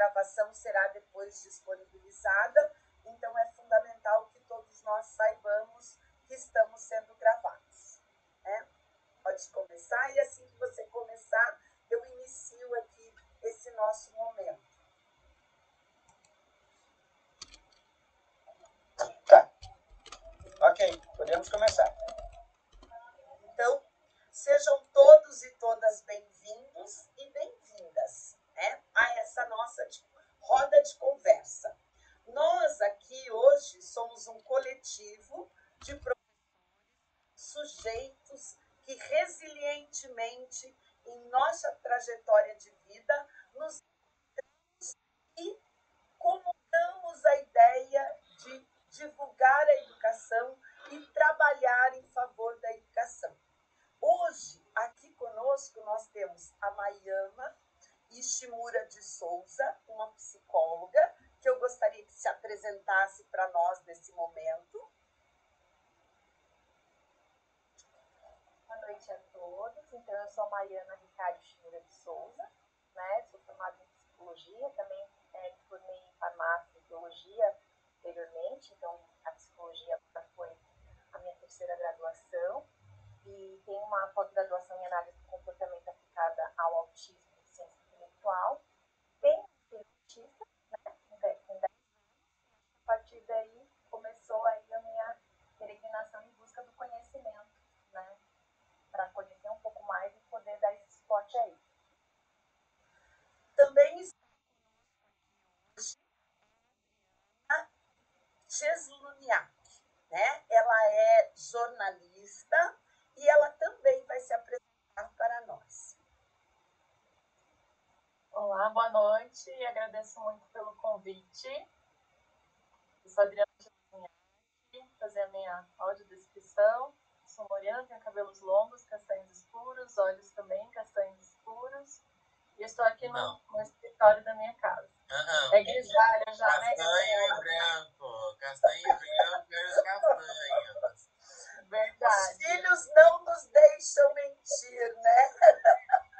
gravação será depois disponibilizada, então é fundamental que todos nós saibamos que estamos sendo gravados, né? Pode começar, e assim que você começar, eu inicio aqui esse nosso momento. Tá. Ok, podemos começar. Então, sejam todos e todas bem-vindos e bem-vindas, né, a essa nossa roda de conversa. Nós aqui hoje somos um coletivo de sujeitos que resilientemente, em nossa trajetória de vida, nos e comungamos a ideia de divulgar a educação e trabalhar em favor da educação. Hoje, aqui conosco, nós temos a Mayama Ishimura de Souza, uma psicóloga, que eu gostaria que se apresentasse para nós nesse momento. Boa noite a todos. Então, eu sou a Mayama Ricardo Ishimura de Souza, né? Sou formada em psicologia, também me formei em farmácia e biologia anteriormente, então a psicologia foi a minha terceira graduação, e tenho uma pós-graduação em análise do comportamento aplicada ao autismo e ciência intelectual. Tenho um filho autista, né, com 10 anos. A partir daí começou aí a minha peregrinação em busca do conhecimento, né, para conhecer um pouco mais e poder dar esse suporte aí. Também está a Chesluniak, né? Ela é jornalista e ela também vai se apresentar para nós. Olá, boa noite e agradeço muito pelo convite. Eu sou Adriana Chesluniak, fazer a minha audiodescrição. Sou morena, tenho cabelos longos, castanhos escuros, olhos também castanhos escuros. E estou aqui no escritório da minha casa. É grisalha já, né? Castanho e branco. Castanho e branco e os castanhos. Verdade. Os filhos não nos deixam mentir, né?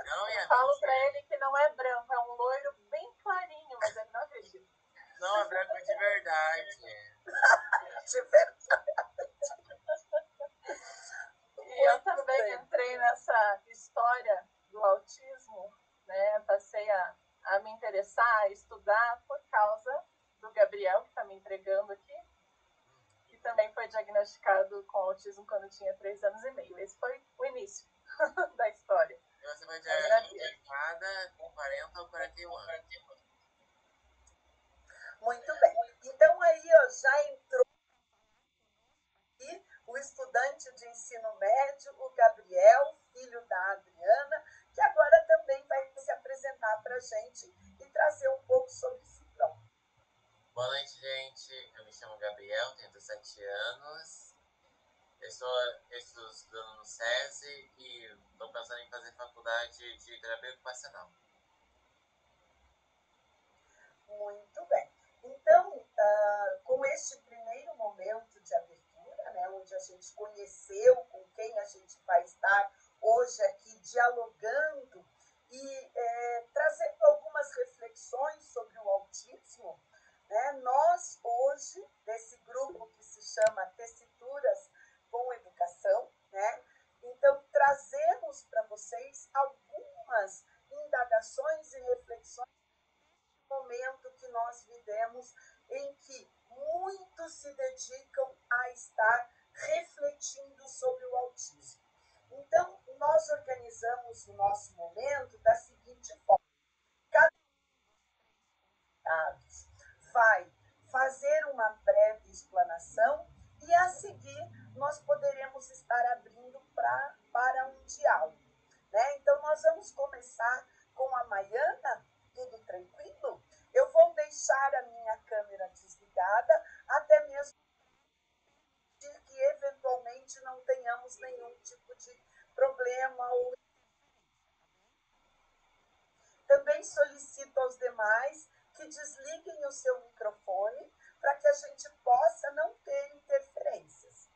Não, eu falo para ele que não é branco, é um loiro bem clarinho, mas ele não acredita. Não, é branco de verdade. De verdade. E eu também entrei nessa história do autismo, né? Passei a me interessar, a estudar por causa do Gabriel, que está me entregando aqui, que também foi diagnosticado com autismo quando tinha 3 anos e meio. Esse foi o início da história. E você foi diagnosticada com 40 ou 41 anos? Muito bem. Então aí já entrou aqui o estudante de ensino médio, o Gabriel, filho da Adriana, que agora também vai se apresentar para a gente e trazer um pouco sobre si próprio. Boa noite, gente. Eu me chamo Gabriel, tenho 17 anos. Eu estou estudando no SESI e estou pensando em fazer faculdade de terapia ocupacional. Muito bem. Então, com este primeiro momento de abertura, né, onde a gente conheceu com quem a gente vai estar hoje aqui dialogando e trazendo algumas reflexões sobre o autismo, né, nós hoje, desse grupo que se chama Tessituras com Educação, né, então trazemos para vocês algumas indagações e reflexões momento que nós vivemos em que muitos se dedicam a estar refletindo sobre o autismo. Então, nós organizamos o nosso momento da seguinte forma. Cada um vai fazer uma breve explanação e, a seguir, nós poderemos estar abrindo para um diálogo, né? Então, nós vamos começar com a Mayana. Tudo tranquilo? Eu vou deixar a minha câmera desligada, até mesmo que eventualmente não tenhamos nenhum tipo de problema. Também solicito aos demais que desliguem o seu microfone para que a gente possa não ter interferências.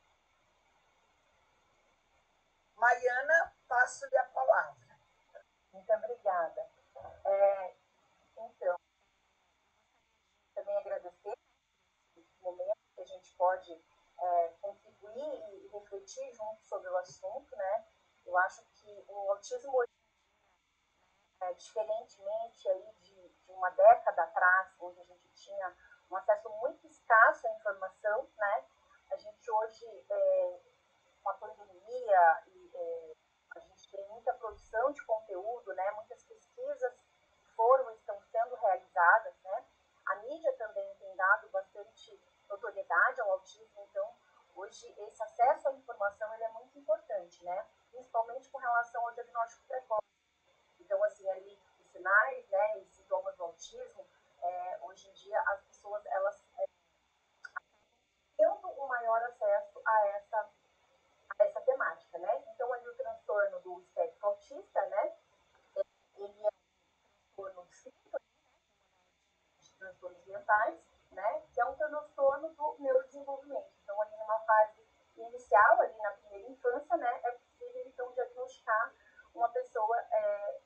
Mayana, passo-lhe a palavra. Muito obrigada. Então, pode contribuir e refletir junto sobre o assunto, né? Eu acho que o autismo, diferentemente aí de uma década atrás, onde a gente tinha um acesso muito escasso à informação, né? A gente hoje, com a pandemia, a gente tem muita produção de conteúdo, né? Muitas pesquisas foram e estão sendo realizadas, né? A mídia também tem dado bastante notoriedade ao autismo, então hoje esse acesso à informação ele é muito importante, né? Principalmente com relação ao diagnóstico precoce. Então, assim, ali os sinais, né, e sintomas do autismo, hoje em dia as pessoas elas tendo um maior acesso a essa temática, né? Então, ali o transtorno do espectro autista, né? Ele é um transtorno descrito de transtornos mentais, né? Que é um transtorno do neurodesenvolvimento. Então, ali numa fase inicial, ali na primeira infância, né? É possível, então, diagnosticar uma pessoa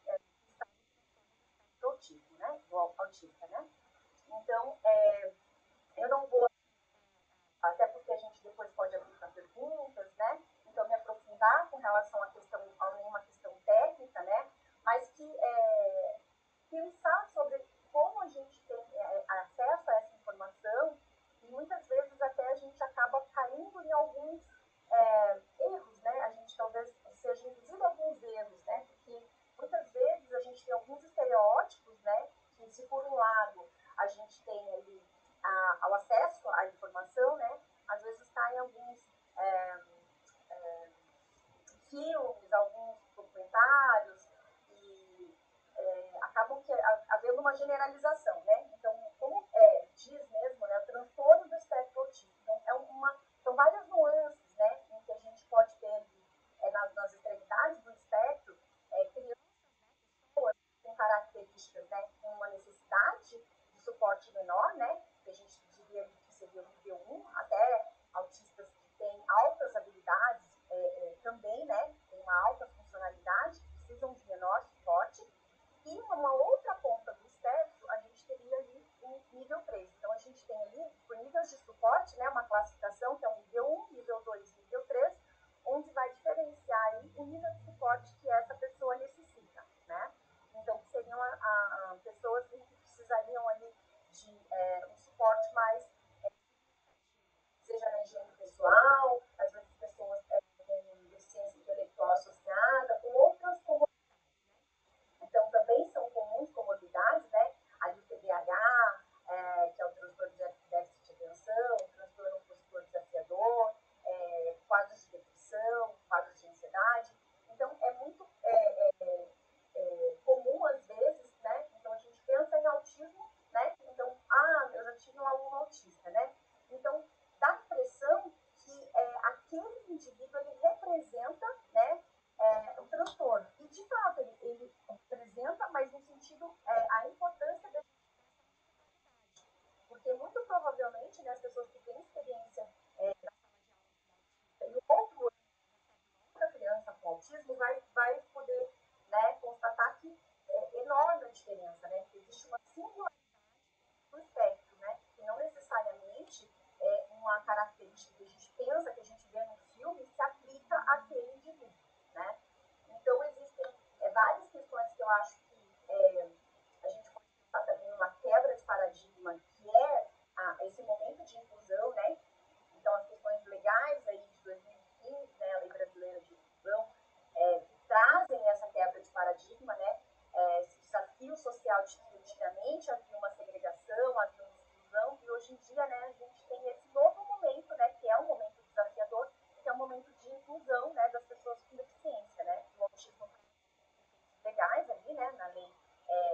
que está no autismo, né? Do autista, né? Então, eu não vou, até porque a gente depois pode abrir para perguntas, né? Então, me aprofundar com relação a nenhuma questão técnica, né? Mas que pensar sobre como a gente tem acesso a essa informação e muitas vezes até a gente acaba caindo em alguns erros, né? A gente talvez seja induzido a alguns erros, né? Porque muitas vezes a gente tem alguns estereótipos, né? Que se por um lado a gente tem ali ao acesso à informação, né? Às vezes caem alguns filmes, alguns documentários e acabam havendo uma generalização, né? Então, como diz mesmo, né, o transtorno do espectro autista. Então, são várias nuances, né, em que a gente pode ter nas extremidades do espectro, crianças, pessoas com características, né, com uma necessidade de suporte menor, né, que a gente diria que seria o nível 1, até autistas que têm altas habilidades também, né, tem uma alta funcionalidade, precisam de menor suporte. E uma outra ponta do espectro, a gente teria ali o nível 3. Então, a gente tem ali, por níveis de suporte, né, uma classificação que é o nível 1, nível 2, nível 3, onde vai diferenciar aí o nível de suporte que essa pessoa necessita, né? Então, seriam pessoas que precisariam ali de um suporte mais, seja na higiene pessoal, às vezes pessoas com deficiência intelectual associada, com outras comorbidades. Então, também são comuns comorbidades, né? Ali o TDAH, que é o transtorno de déficit de atenção, o transtorno opositor desafiador, quadros de depressão, quadros de ansiedade. Então, é muito comum, às vezes, né? Então, a gente pensa em autismo, né? Então, eu já tive um aluno autista, né? Então, dá a impressão que aquele indivíduo, ele representa, né? O transtorno. E, de fato, ele representa, mas no sentido, a importância da gente, porque muito provavelmente, né, as pessoas que têm experiência na sala de aula e outra criança com autismo vai poder, né, constatar que é enorme a diferença, né, que existe uma singularidade do espectro, né, que não necessariamente é uma característica que a gente pensa, que a gente vê no filme, se aplica àquele indivíduo, né. Então, existem várias questões que eu acho que a gente pode pensar também numa quebra de paradigma, que é esse momento de inclusão, né? Então, as questões legais aí de 2015, né, a Lei Brasileira de Inclusão, que trazem essa quebra de paradigma, né? Esse desafio social de que antigamente havia uma segregação, havia uma exclusão, e hoje em dia, né, a gente tem esse novo momento, né, que é um momento desafiador, que é um momento de inclusão, né, das pessoas com deficiência, né? O autismo legais ali, né, na lei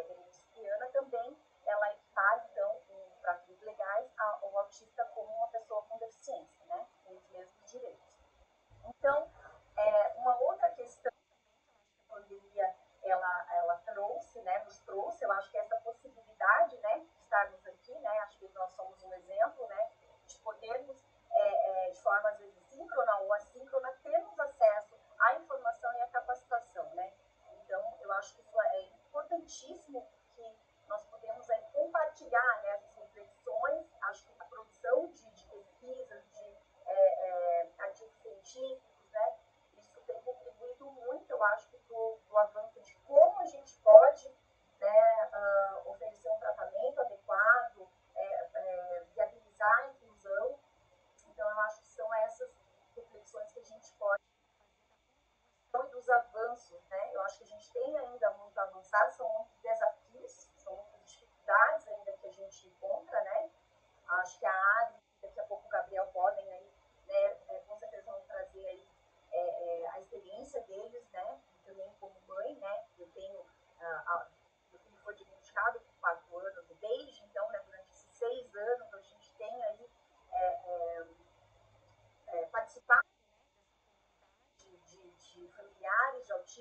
beneficiana também, ela equipara, então, para fins legais, o autista como uma pessoa com deficiência, né, com os mesmos direitos. Então, uma outra questão que a pandemia ela trouxe, né, nos trouxe, eu acho que essa possibilidade, né, de estarmos aqui, né, acho que nós somos um exemplo, né, de poder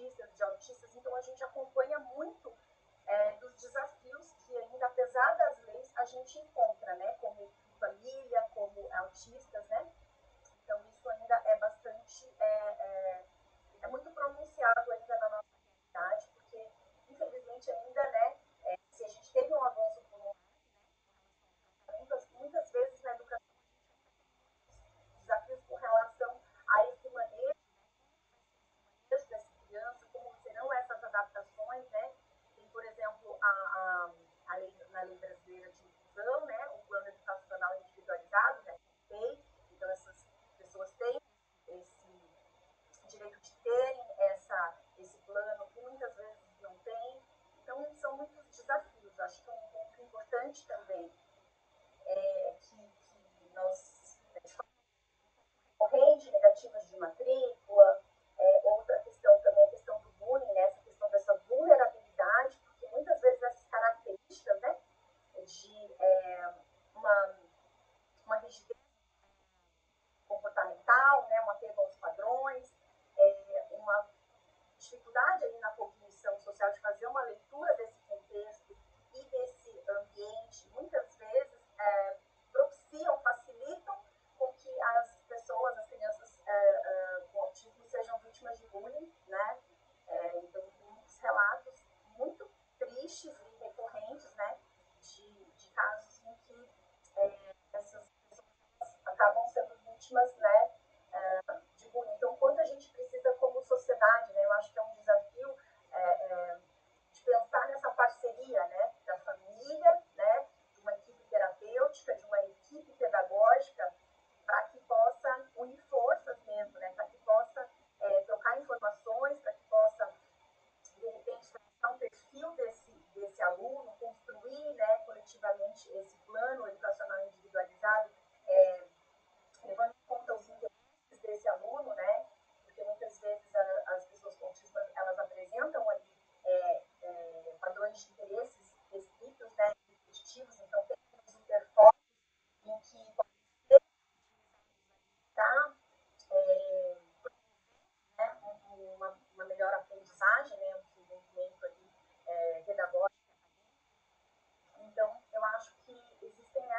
de autistas, então a gente acompanha muito dos desafios que ainda, apesar das leis, a gente encontra, né, como família, como autistas, né, então isso ainda é bastante, é muito pronunciado ainda na nossa comunidade, porque infelizmente ainda, né, se a gente teve um avanço por muitas vezes na educação, desafios com relação a esse manejo dessa criança, como serão essas adaptações, né? Tem, por exemplo, a lei, na lei brasileira de inclusão, né? O plano educacional individualizado, né? Então essas pessoas têm esse direito de terem esse plano que muitas vezes não tem. Então são muitos desafios. Acho que um ponto importante também é que nós corrente negativas de matrícula, outra questão também é a questão do bullying, né? Essa questão dessa vulnerabilidade, porque muitas vezes essas características, né, de uma rigidez comportamental, né, um apego aos padrões, uma dificuldade ali na cognição social de fazer uma leitura desse contexto e desse ambiente, muitas vezes propiciam, facilitam com que as pessoas, as crianças com autismo sejam vítimas de bullying, né? Então, tem muitos relatos muito tristes e recorrentes, né, de casos em que essas pessoas acabam sendo vítimas, né, de bullying. Então, quanto a gente precisa como sociedade, né, eu acho que é um desafio de pensar nessa parceria, né, da família, né, de uma equipe terapêutica, de uma equipe pedagógica, para que possa unir forças mesmo, né, para que possa trocar informações, para que possa, de repente, traçar um perfil desse aluno, construir, né, coletivamente esse plano educacional individualizado, levando em conta os interesses desse aluno, né, porque muitas vezes as pessoas com autismo, elas apresentam ali padrões de interesses restritos, né, repetitivos, então tem uns hiperfocos em que pode ser uma melhor aprendizagem, né, um desenvolvimento ali pedagógico. Então, eu acho que existem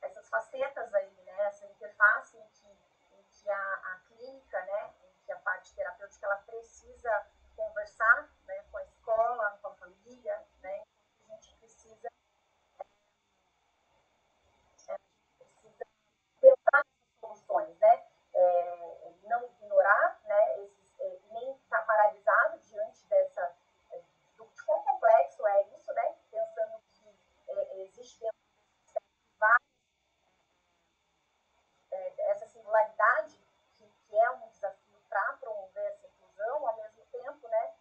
essas facetas aí, né, essa interface em que a clínica, né, em que a parte terapêutica, ela precisa conversar, né, com a escola, com a família, né, a gente precisa pensar nessas soluções, né, não ignorar, né, nem ficar paralisado diante de quão complexo é isso, né, pensando que existe dentro essa singularidade que é um desafio para promover essa inclusão, ao mesmo tempo, né,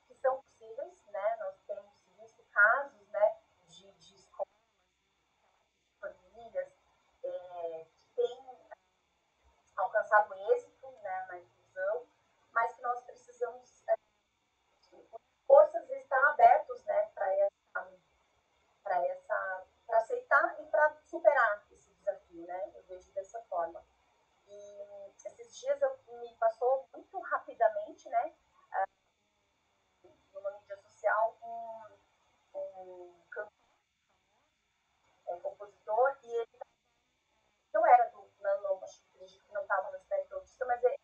que são possíveis, né, nós temos visto casos, né, de escolas, famílias que têm alcançado êxito, né, na inclusão, mas que nós precisamos forças estar abertos, né, para aceitar e para superar esse desafio, né? Eu vejo dessa forma. E esses dias me passou muito rapidamente, né, numa mídia social, um cantor, compositor, e ele não era não acredito que não estava no espectro autista, mas ele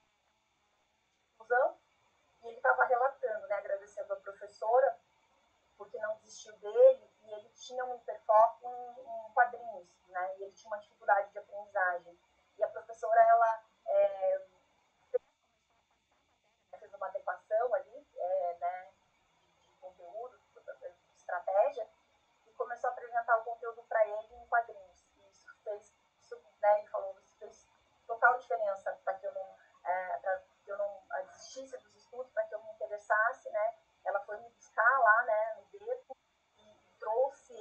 e ele estava relatando, né, agradecendo a professora porque não desistiu dele, e ele tinha um hiperfoco em quadrinhos, né, e ele tinha uma dificuldade de aprendizagem. E a professora, ela fez uma adequação ali, né, de conteúdo, de estratégia, e começou a apresentar o conteúdo para ele em quadrinhos. E né, ele falou, isso fez total diferença para que eu não desistisse dos estudos, para que eu me interessasse, né. Ela foi me buscar lá, né, no beco, e trouxe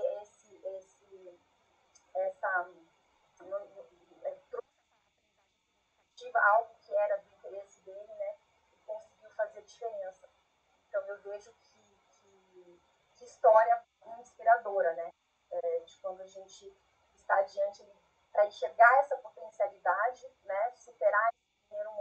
algo que era do interesse dele, né, e conseguiu fazer diferença. Então eu vejo que história inspiradora, né, de quando a gente está diante para enxergar essa potencialidade, né, superar esse primeiro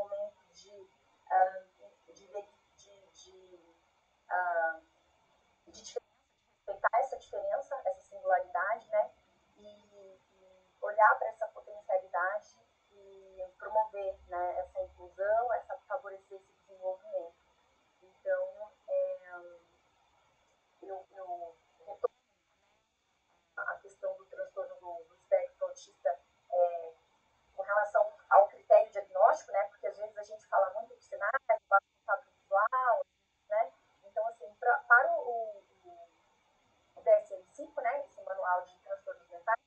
de respeitar essa diferença, essa singularidade, né? E olhar para essa potencialidade e promover, né, essa inclusão, favorecer esse desenvolvimento. Então, eu retomo a questão do transtorno do espectro autista com relação ao critério diagnóstico, né? Porque às vezes a gente fala muito de sinais, do contato visual, né? Então, assim, para o DSM-5, né? Esse manual de transtornos mentais,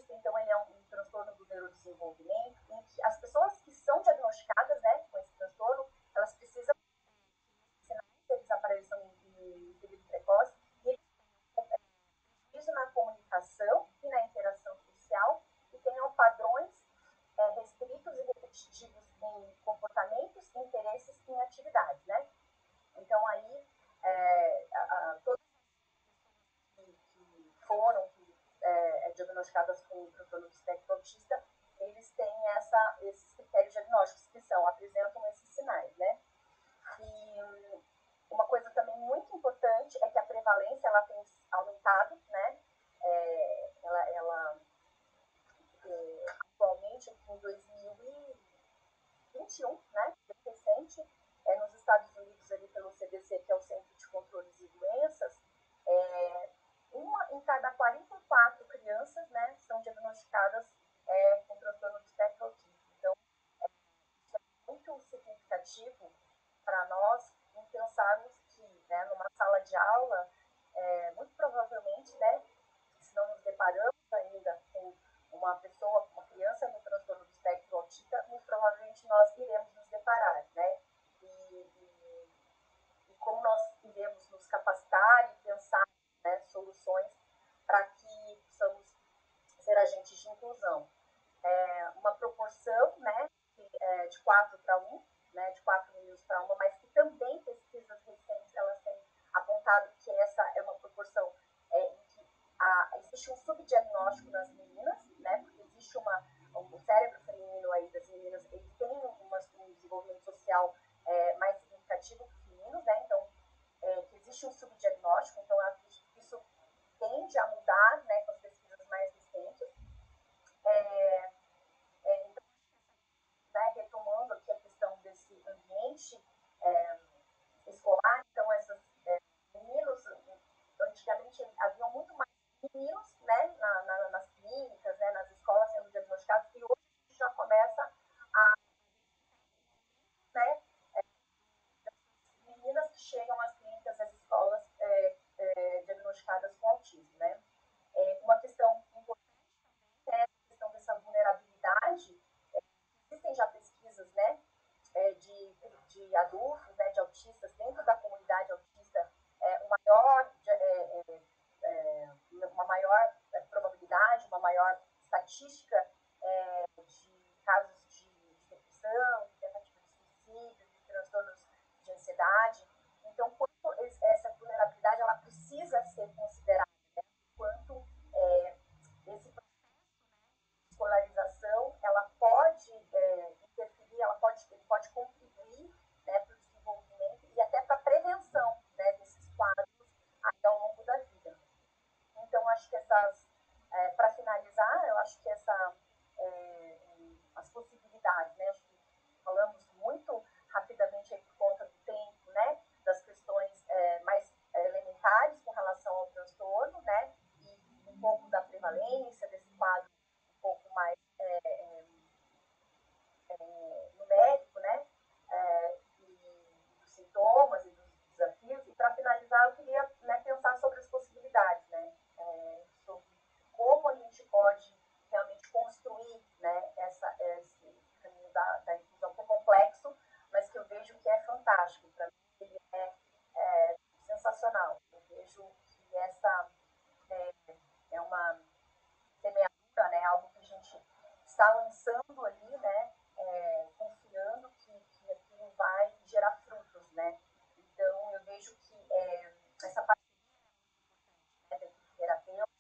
então ele é um transtorno do neurodesenvolvimento, em que as pessoas que são diagnosticadas, né, com esse transtorno, elas precisam de sinais que eles apareçam em período precoce, e eles precisam na comunicação e na interação social, e tenham padrões restritos e repetitivos em comportamentos, interesses e em atividades, né? Então, aí, todas que foram diagnosticadas com o transtorno do espectro autista, eles têm esses critérios diagnósticos que apresentam esses sinais, né? E uma coisa também muito importante é que a prevalência ela tem aumentado, né? Atualmente, em 2021, né? Recente, nos Estados Unidos, ali pelo CDC, que é o Centro de Controles de Doenças, uma em cada 44 crianças, né, são diagnosticadas com transtorno do espectro autista. Então, isso é muito significativo para nós em pensarmos que, né, numa sala de aula, muito provavelmente, né, se não nos deparamos ainda com uma criança no transtorno do espectro autista, muito provavelmente nós iremos nos deparar, né? E como nós iremos nos capacitar e pensar, né, soluções para que possamos ser agentes de inclusão. Uma proporção, né, de 4 para 1, né, de 4 meninos para 1, mas que também pesquisas recentes elas têm apontado que essa é uma proporção em que existe um subdiagnóstico nas meninas, né, porque existe o cérebro feminino aí das meninas, ele tem um desenvolvimento social mais significativo que os meninos, né, então que existe um subdiagnóstico, então eu acredito que isso tende a mudar, né, com as pesquisas mais recentes. Então, né, retomando aqui a questão desse ambiente escolar, então esses meninos, antigamente haviam muito mais meninos, né, nas clínicas, né, nas escolas sendo diagnosticados, e hoje a gente já começa a, né, meninas que chegam às clínicas, às escolas diagnosticadas com autismo, né. Uma questão importante é a questão dessa vulnerabilidade. Existem já pesquisas, né, de adultos, né, de autistas dentro da comunidade autista, uma maior probabilidade, uma maior estatística de casos de depressão, de tentativa de suicídio, de transtornos de ansiedade. Então, quanto essa vulnerabilidade ela precisa ser considerada, né? Quanto esse processo de escolarização ela pode interferir, ele pode contribuir, né, para o desenvolvimento e até para a prevenção, né, desses quadros ao longo da vida. Então, acho que para finalizar, eu acho que as possibilidades, né, acho que falamos muito rapidamente aí por conta do tempo, né, das questões mais elementares com relação ao transtorno, né, e um pouco da prevalência desse quadro um pouco mais numérico, né, e dos sintomas e dos desafios. E para finalizar, eu queria, né, pensar sobre as possibilidades, né, sobre como a gente pode realmente construir, né, esse caminho da inclusão, que é complexo, mas que eu vejo que é fantástico. Para mim, ele é sensacional. Eu vejo que essa é uma semeadura, né, algo que a gente está lançando ali, né, confiando que aquilo vai gerar frutos, né. Então, eu vejo que essa parte da terapeuta,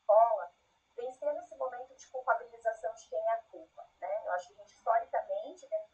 escola, vem sendo esse momento de culpabilização de quem é a culpa, né? Eu acho que a gente, historicamente, dentro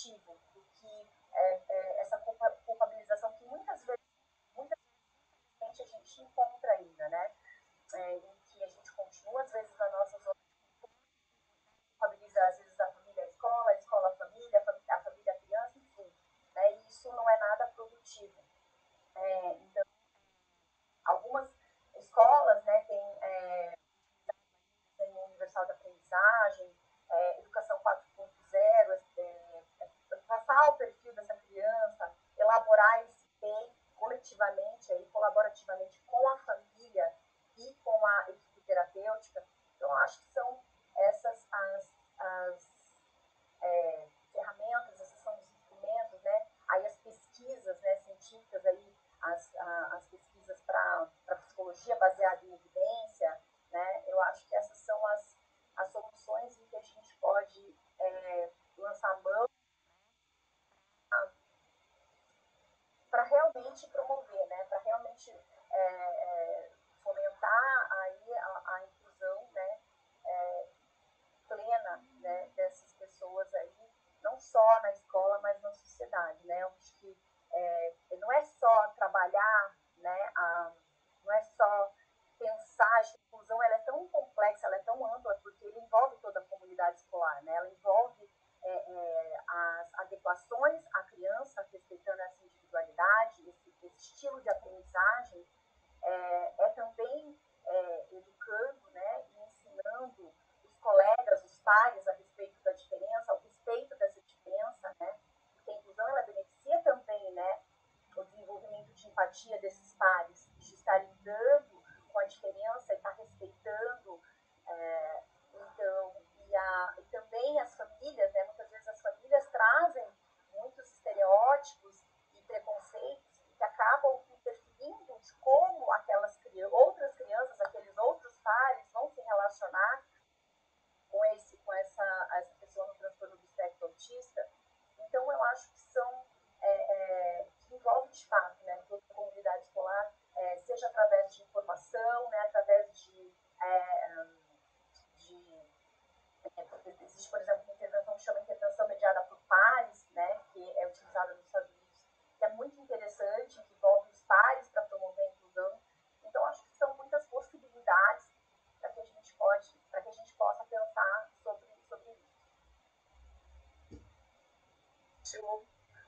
produtivo do que essa culpabilização que muitas vezes a gente encontra ainda, né? Em que a gente continua, às vezes, na nossa zona de culpabilizar, às vezes, a família a escola a família, a família a criança, enfim. Né? E isso não é nada produtivo. Então, algumas escolas, né, têm universal de aprendizagem, educação 4.0, passar o perfil dessa criança, elaborar esse bem coletivamente, aí, colaborativamente com a família e com a equipe terapêutica. Então, acho que são essas as ferramentas, esses são os instrumentos, né? Aí as pesquisas, né, científicas, aí, as pesquisas para psicologia baseada em evidência, né? Eu acho que essas são as soluções em que a gente pode lançar mão para realmente promover, né? Para realmente fomentar aí a inclusão, né? Plena, né? Dessas pessoas aí, não só na escola, mas na sociedade, né? Eu acho que não é só trabalhar, né? Não é só pensar, a inclusão ela é tão complexa, ela é tão ampla, porque ele envolve toda a comunidade escolar, né? Ela envolve as adequações à criança, respeitando essa individualidade, esse estilo de aprendizagem, também educando, né? E ensinando os colegas, os pares a respeito da diferença, ao respeito dessa diferença, né? Porque a inclusão ela beneficia também, né? O desenvolvimento de empatia desses pares, de estar lidando com a diferença e estar respeitando. Então, e também as famílias, né? Muitas vezes as famílias trazem muitos estereótipos e preconceitos que acabam interferindo de como aquelas outras crianças, aqueles outros pares vão se relacionar com essa pessoa no transtorno do espectro autista. Então, eu acho que são que envolve de fato, né, toda a comunidade escolar, seja através de informação, né, através de existe, por exemplo, uma intervenção que chama intervenção mediada por pares, né, que é utilizada nos Estados Unidos, que é muito interessante, que envolve os pares para promover a inclusão. Então, acho que são muitas possibilidades para que a gente possa pensar sobre isso.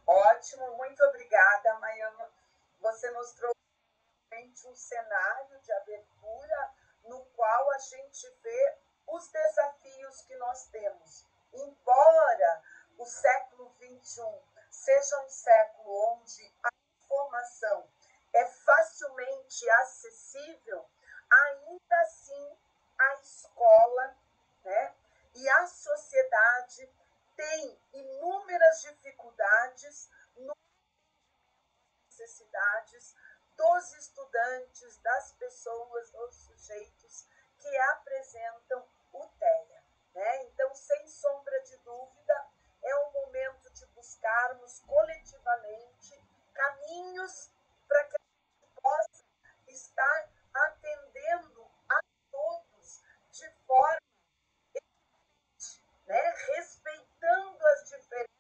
Ótimo, muito obrigada, Maiana. Você nos trouxe um cenário de abertura no qual a gente vê os desafios que nós temos. Embora o século XXI seja um século onde a informação é facilmente acessível, ainda assim a escola, né, e a sociedade tem inúmeras dificuldades no necessidades dos estudantes, das pessoas, dos sujeitos que apresentam o TEA. Né? Então, sem sombra de dúvida, é um momento de buscarmos coletivamente caminhos para que a gente possa estar atendendo a todos de forma, né, respeitando as diferenças,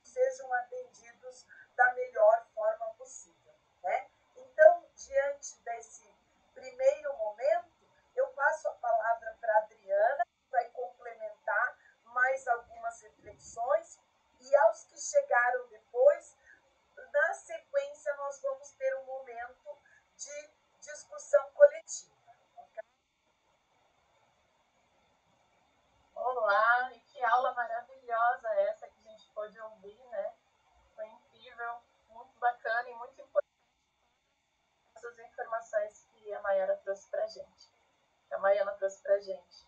sejam atendidos da melhor forma possível. Né? Então, diante desse primeiro momento, eu passo a palavra para a Adriana, que vai complementar mais algumas reflexões, e aos que chegaram depois, na sequência, nós vamos ter um momento de discussão coletiva. Olá, e que aula maravilhosa essa que a gente pôde ouvir, né? Foi incrível, muito bacana e muito importante essas informações que a Maiana trouxe pra gente, que a Maiana trouxe pra gente.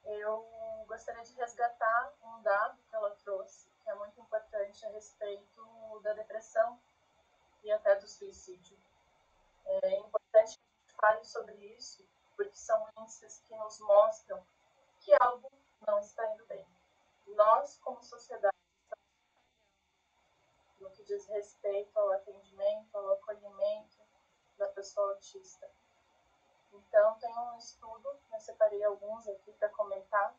Eu gostaria de resgatar um dado que ela trouxe, que é muito importante a respeito da depressão e até do suicídio. É importante que a gente fale sobre isso, porque são índices que nos mostram que algo não está indo bem. Nós, como sociedade, no que diz respeito ao atendimento, ao acolhimento da pessoa autista. Então, tem um estudo, eu separei alguns aqui para comentar,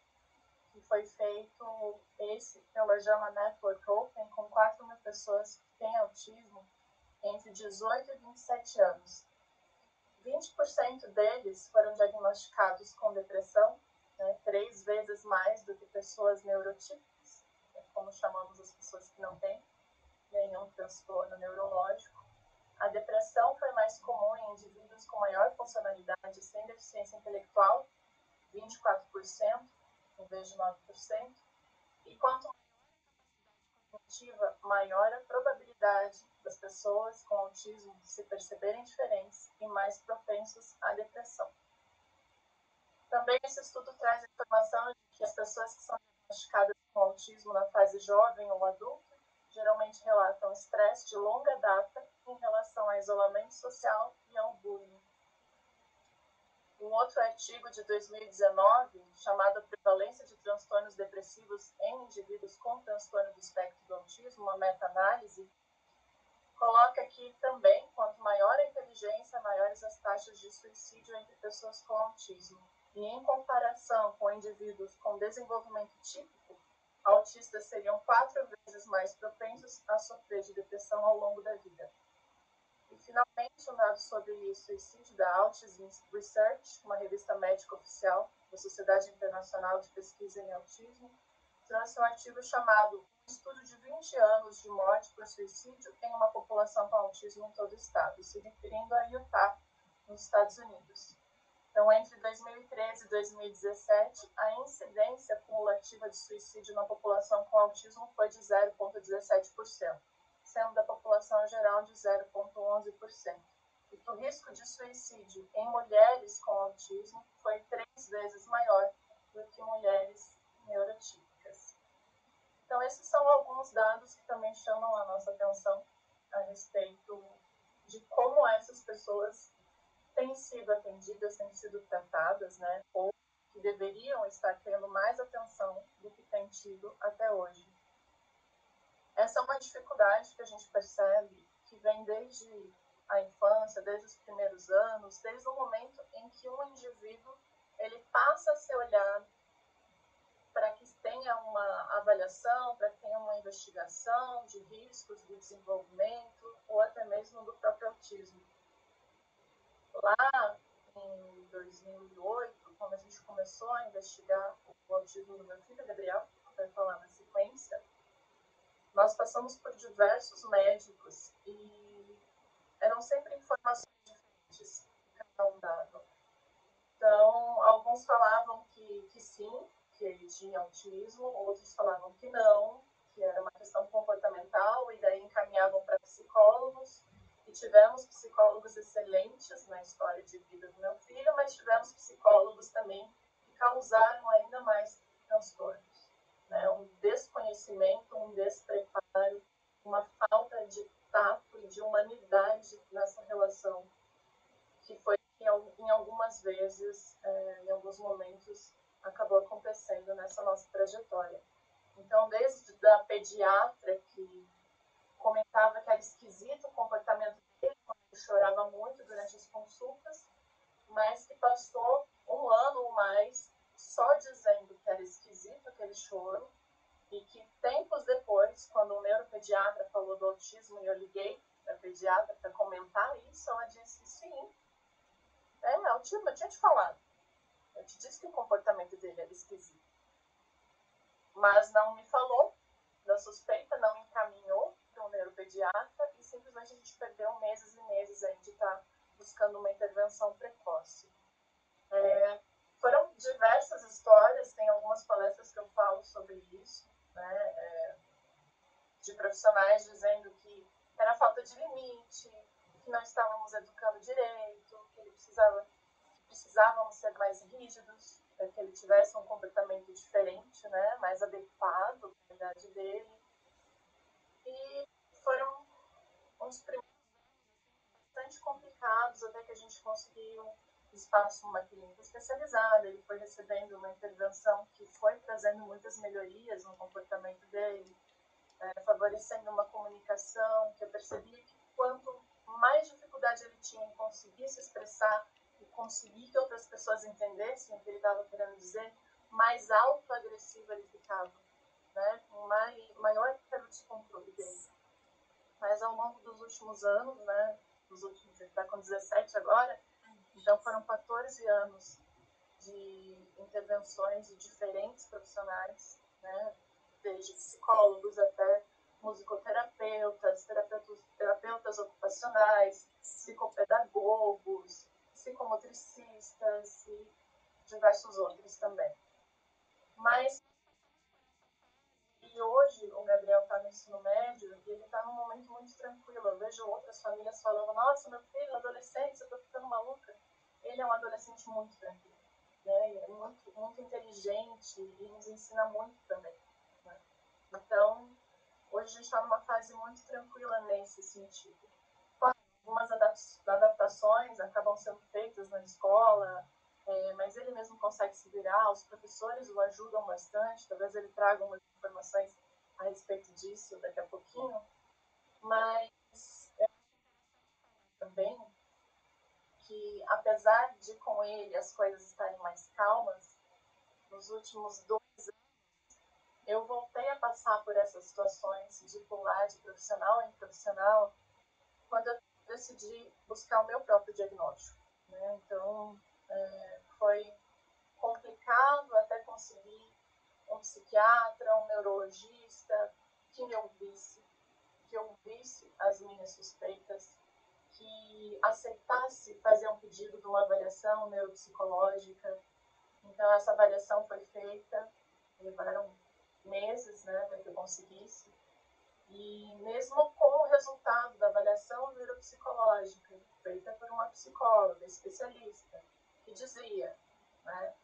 e foi feito esse pela JAMA Network Open com 4.000 pessoas que têm autismo entre 18 e 27 anos. 20% deles foram diagnosticados com depressão, né, 3 vezes mais do que pessoas neurotípicas, como chamamos as pessoas que não têm nenhum transtorno neurológico. A depressão foi mais comum em indivíduos com maior funcionalidade sem deficiência intelectual, 24%, em vez de 9%. E quanto cognitiva, maior a probabilidade das pessoas com autismo se perceberem diferentes e mais propensos à depressão. Também esse estudo traz a informação de que as pessoas que são diagnosticadas com autismo na fase jovem ou adulta geralmente relatam estresse de longa data em relação a isolamento social e ao bullying. Um outro artigo de 2019, chamado Prevalência de Transtornos Depressivos em Indivíduos com Transtorno do Espectro do Autismo, uma meta-análise, coloca que também, quanto maior a inteligência, maiores as taxas de suicídio entre pessoas com autismo. E em comparação com indivíduos com desenvolvimento típico, autistas seriam 4 vezes mais propensos a sofrer de depressão ao longo da vida. E, finalmente, um dado sobre suicídio da Autism Research, uma revista médica oficial da Sociedade Internacional de Pesquisa em Autismo, trouxe um artigo chamado Um estudo de 20 anos de morte por suicídio em uma população com autismo em todo o estado, se referindo a Utah, nos Estados Unidos. Então, entre 2013 e 2017, a incidência cumulativa de suicídio na população com autismo foi de 0,17%. Sendo da população geral de 0,11%. E que o risco de suicídio em mulheres com autismo foi 3 vezes maior do que mulheres neurotípicas. Então, esses são alguns dados que também chamam a nossa atenção a respeito de como essas pessoas têm sido atendidas, têm sido tratadas, né, ou que deveriam estar tendo mais atenção do que têm tido até hoje. Essa é uma dificuldade que a gente percebe que vem desde a infância, desde os primeiros anos, desde o momento em que um indivíduo ele passa a ser olhado para que tenha uma avaliação, para que tenha uma investigação de riscos do desenvolvimento ou até mesmo do próprio autismo. Lá em 2008, quando a gente começou a investigar o autismo do meu filho, Gabriel, que vai falar na sequência, nós passamos por diversos médicos e eram sempre informações diferentes que cada um dava. Então, alguns falavam que sim, que ele tinha autismo, outros falavam que não, que era uma questão comportamental, e daí encaminhavam para psicólogos. E tivemos psicólogos excelentes na história de vida do meu filho, mas tivemos psicólogos também que causaram ainda mais transtornos. Né? Um desconhecimento, um despreparo, uma falta de tato e de humanidade nessa relação, que foi que em algumas vezes, em alguns momentos, acabou acontecendo nessa nossa trajetória. Então, desde a pediatra que comentava que era esquisito o comportamento dele, quando ele chorava muito durante as consultas, mas que passou 1 ano ou mais só dizendo que era esquisito aquele choro, e que tempos depois, quando o neuropediatra falou do autismo e eu liguei para a pediatra para comentar isso, ela disse, sim, autismo, eu tinha te falado. Eu te disse que o comportamento dele era esquisito. Mas não me falou da suspeita, não encaminhou para um neuropediatra e simplesmente a gente perdeu meses e meses aí de estar buscando uma intervenção precoce. Foram diversas histórias, tem algumas palestras que eu falo sobre isso, né, de profissionais dizendo que era falta de limite, que não estávamos educando direito, que precisávamos ser mais rígidos, para que ele tivesse um comportamento diferente, né, mais adequado à idade dele. E foram uns primeiros anos bastante complicados, até que a gente conseguiu espaço numa clínica especializada, ele foi recebendo uma intervenção que foi trazendo muitas melhorias no comportamento dele, favorecendo uma comunicação que eu percebia que quanto mais dificuldade ele tinha em conseguir se expressar e conseguir que outras pessoas entendessem o que ele estava querendo dizer, mais autoagressivo ele ficava, né? Com maior perda de controle dele. Mas ao longo dos últimos anos, né? Ele está com 17 agora, então foram 14 anos de intervenções de diferentes profissionais, né? Desde psicólogos até musicoterapeutas, terapeutas ocupacionais, psicopedagogos, psicomotricistas e diversos outros também. Mas e hoje o Gabriel está no ensino médio e ele está num momento muito tranquilo. Eu vejo outras famílias falando, nossa, meu filho, adolescente, eu tô ficando maluca. Ele é um adolescente muito tranquilo, né? Ele é muito, muito inteligente e nos ensina muito também, né? Então, hoje a gente está numa fase muito tranquila nesse sentido. Algumas adaptações acabam sendo feitas na escola, mas ele mesmo consegue se virar, os professores o ajudam bastante, talvez ele traga umas informações a respeito disso daqui a pouquinho, mas também que apesar de com ele as coisas estarem mais calmas, nos últimos 2 anos eu voltei a passar por essas situações de pular de profissional em profissional quando eu decidi buscar o meu próprio diagnóstico, né? Então, foi complicado até conseguir um psiquiatra, um neurologista que me ouvisse, que ouvisse as minhas suspeitas, que aceitasse fazer um pedido de uma avaliação neuropsicológica. Então, essa avaliação foi feita, levaram meses, né, para que eu conseguisse. E mesmo com o resultado da avaliação neuropsicológica, feita por uma psicóloga especialista, que dizia, né,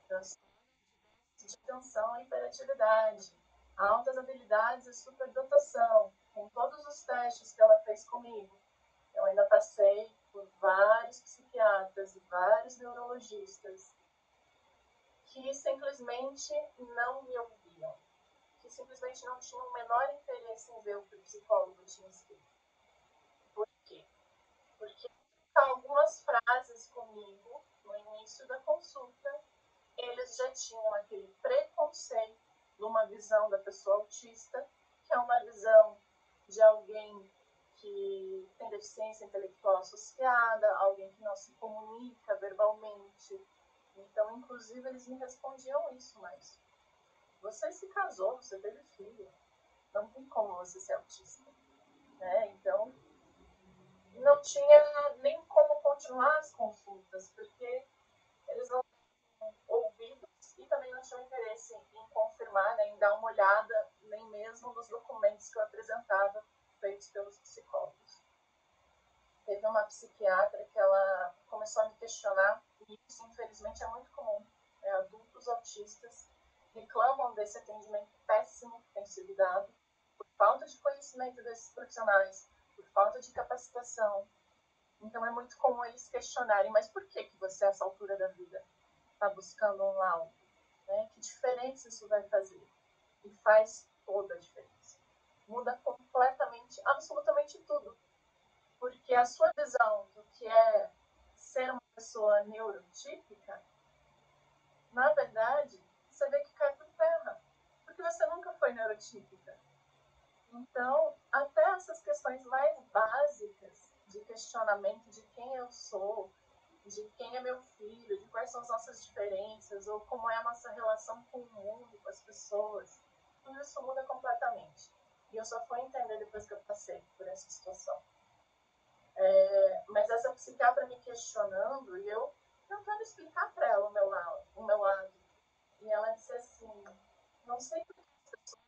transtorno de atenção e hiperatividade, altas habilidades e superdotação, com todos os testes que ela fez comigo. Eu ainda passei por vários psiquiatras e vários neurologistas que simplesmente não me ouviam, que simplesmente não tinham o menor interesse em ver o que o psicólogo tinha escrito. Por quê? Porque algumas frases comigo no início da consulta, eles já tinham aquele preconceito de uma visão da pessoa autista, que é uma visão de alguém que tem deficiência intelectual associada, alguém que não se comunica verbalmente. Então, inclusive, eles me respondiam isso, mas você se casou, você teve filho, não tem como você ser autista, né? Então, não tinha nem como continuar as consultas, porque eles não tinham ouvidos e também não tinham interesse em confirmar, né, em dar uma olhada, nem mesmo nos documentos que eu apresentava, feitos pelos psicólogos. Teve uma psiquiatra que ela começou a me questionar, e isso, infelizmente, é muito comum. Adultos autistas reclamam desse atendimento péssimo que tem sido dado, por falta de conhecimento desses profissionais, por falta de capacitação. Então, é muito comum eles questionarem, mas por que você, a essa altura da vida, está buscando um laudo? Né? Que diferença isso vai fazer? E faz toda a diferença. Muda completamente, absolutamente tudo. Porque a sua visão do que é ser uma pessoa neurotípica, na verdade, você vê que cai por terra. Porque você nunca foi neurotípica. Então, até essas questões mais básicas de questionamento de quem eu sou, de quem é meu filho, de quais são as nossas diferenças, ou como é a nossa relação com o mundo, com as pessoas, tudo isso muda completamente. E eu só fui entender depois que eu passei por essa situação. Mas essa psiquiatra me questionando e eu tentando explicar para ela o meu lado. E ela disse assim, não sei por que as pessoas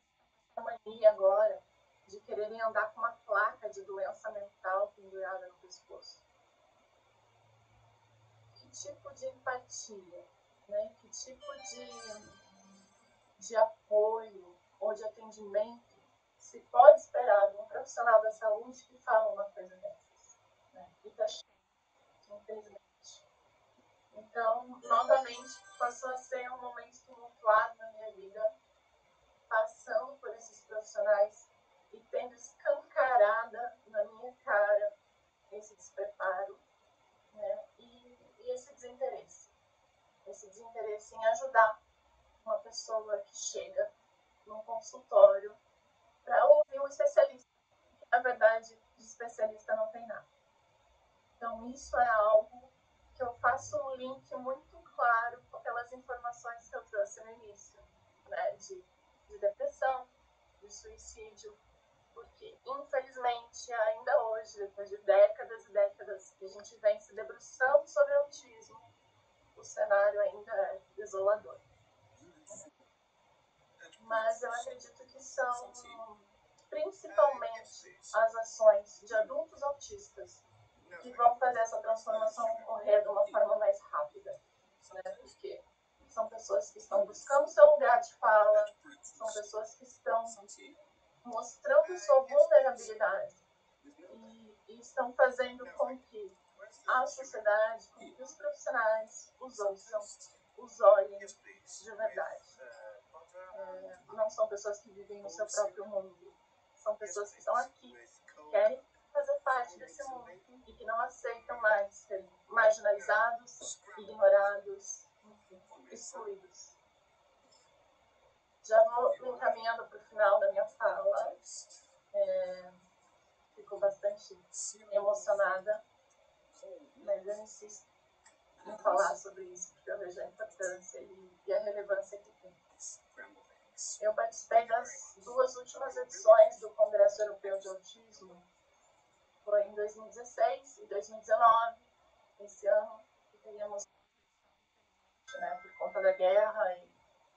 têm mania agora de quererem andar com uma placa de doença mental pendurada no pescoço. Que tipo de empatia, né? Que tipo de apoio ou de atendimento se pode esperar de um profissional da saúde que fala uma coisa dessas, né? E tá cheio, infelizmente. Então, novamente, passou a ser um momento tumultuado na minha vida, passando por esses profissionais e tendo escancarada na minha cara esse despreparo, né? E esse desinteresse. esse desinteresse em ajudar uma pessoa que chega num consultório para ouvir um especialista. Na verdade, de especialista não tem nada. Então, isso é algo que eu faço um link muito claro com aquelas informações que eu trouxe no início, né? De depressão, de suicídio, porque, infelizmente, ainda hoje, depois de décadas e décadas que a gente vem se debruçando sobre autismo, o cenário ainda é desolador. Mas eu acredito que são principalmente as ações de adultos autistas que vão fazer essa transformação ocorrer de uma forma mais rápida, né? Porque são pessoas que estão buscando seu lugar de fala, são pessoas que estão mostrando sua vulnerabilidade e estão fazendo com que a sociedade, com que os profissionais os ouçam, os olhem de verdade. Não são pessoas que vivem no seu próprio mundo, são pessoas que estão aqui, querem fazer parte desse mundo e que não aceitam mais ser marginalizados, ignorados, enfim, excluídos. Já vou me encaminhando para o final da minha fala. Fico bastante emocionada, mas eu insisto em falar sobre isso, porque eu vejo a importância e a relevância que tem. Eu participei das 2 últimas edições do Congresso Europeu de Autismo, foi em 2016 e 2019, esse ano, que teríamos, né, por conta da guerra, e,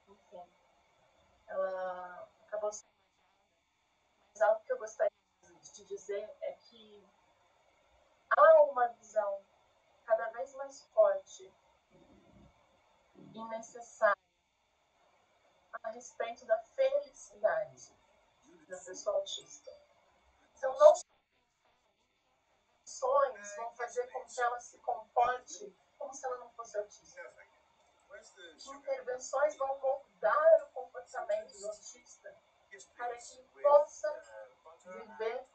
enfim, ela acabou sendo. Mas algo que eu gostaria de dizer é que há uma visão cada vez mais forte e necessária a respeito da felicidade da pessoa autista. Então, não ações vão fazer com que ela se comporte como se ela não fosse autista. Intervenções vão moldar o comportamento do autista para que ele possa viver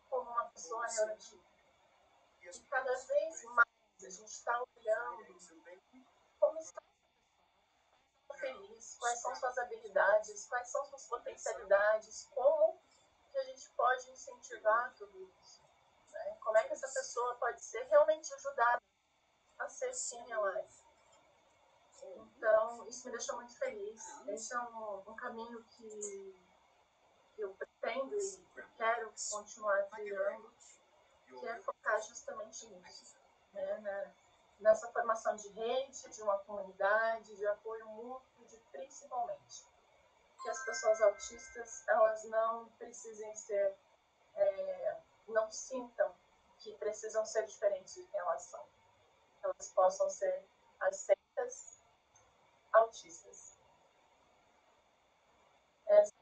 como uma pessoa neurotípica. E cada vez mais a gente está olhando como está feliz, quais são suas habilidades, quais são suas potencialidades, como que a gente pode incentivar tudo isso, né? Como é que essa pessoa pode ser realmente ajudada a ser quem ela é. Então, isso me deixa muito feliz. Esse é um caminho que eu pretendo e quero continuar trilhando, que é focar justamente nisso, né? Nessa formação de rede, de uma comunidade, de apoio mútuo, de principalmente que as pessoas autistas elas não precisem ser, não sintam que precisam ser diferentes de quem elas são. Elas possam ser aceitas autistas. Essa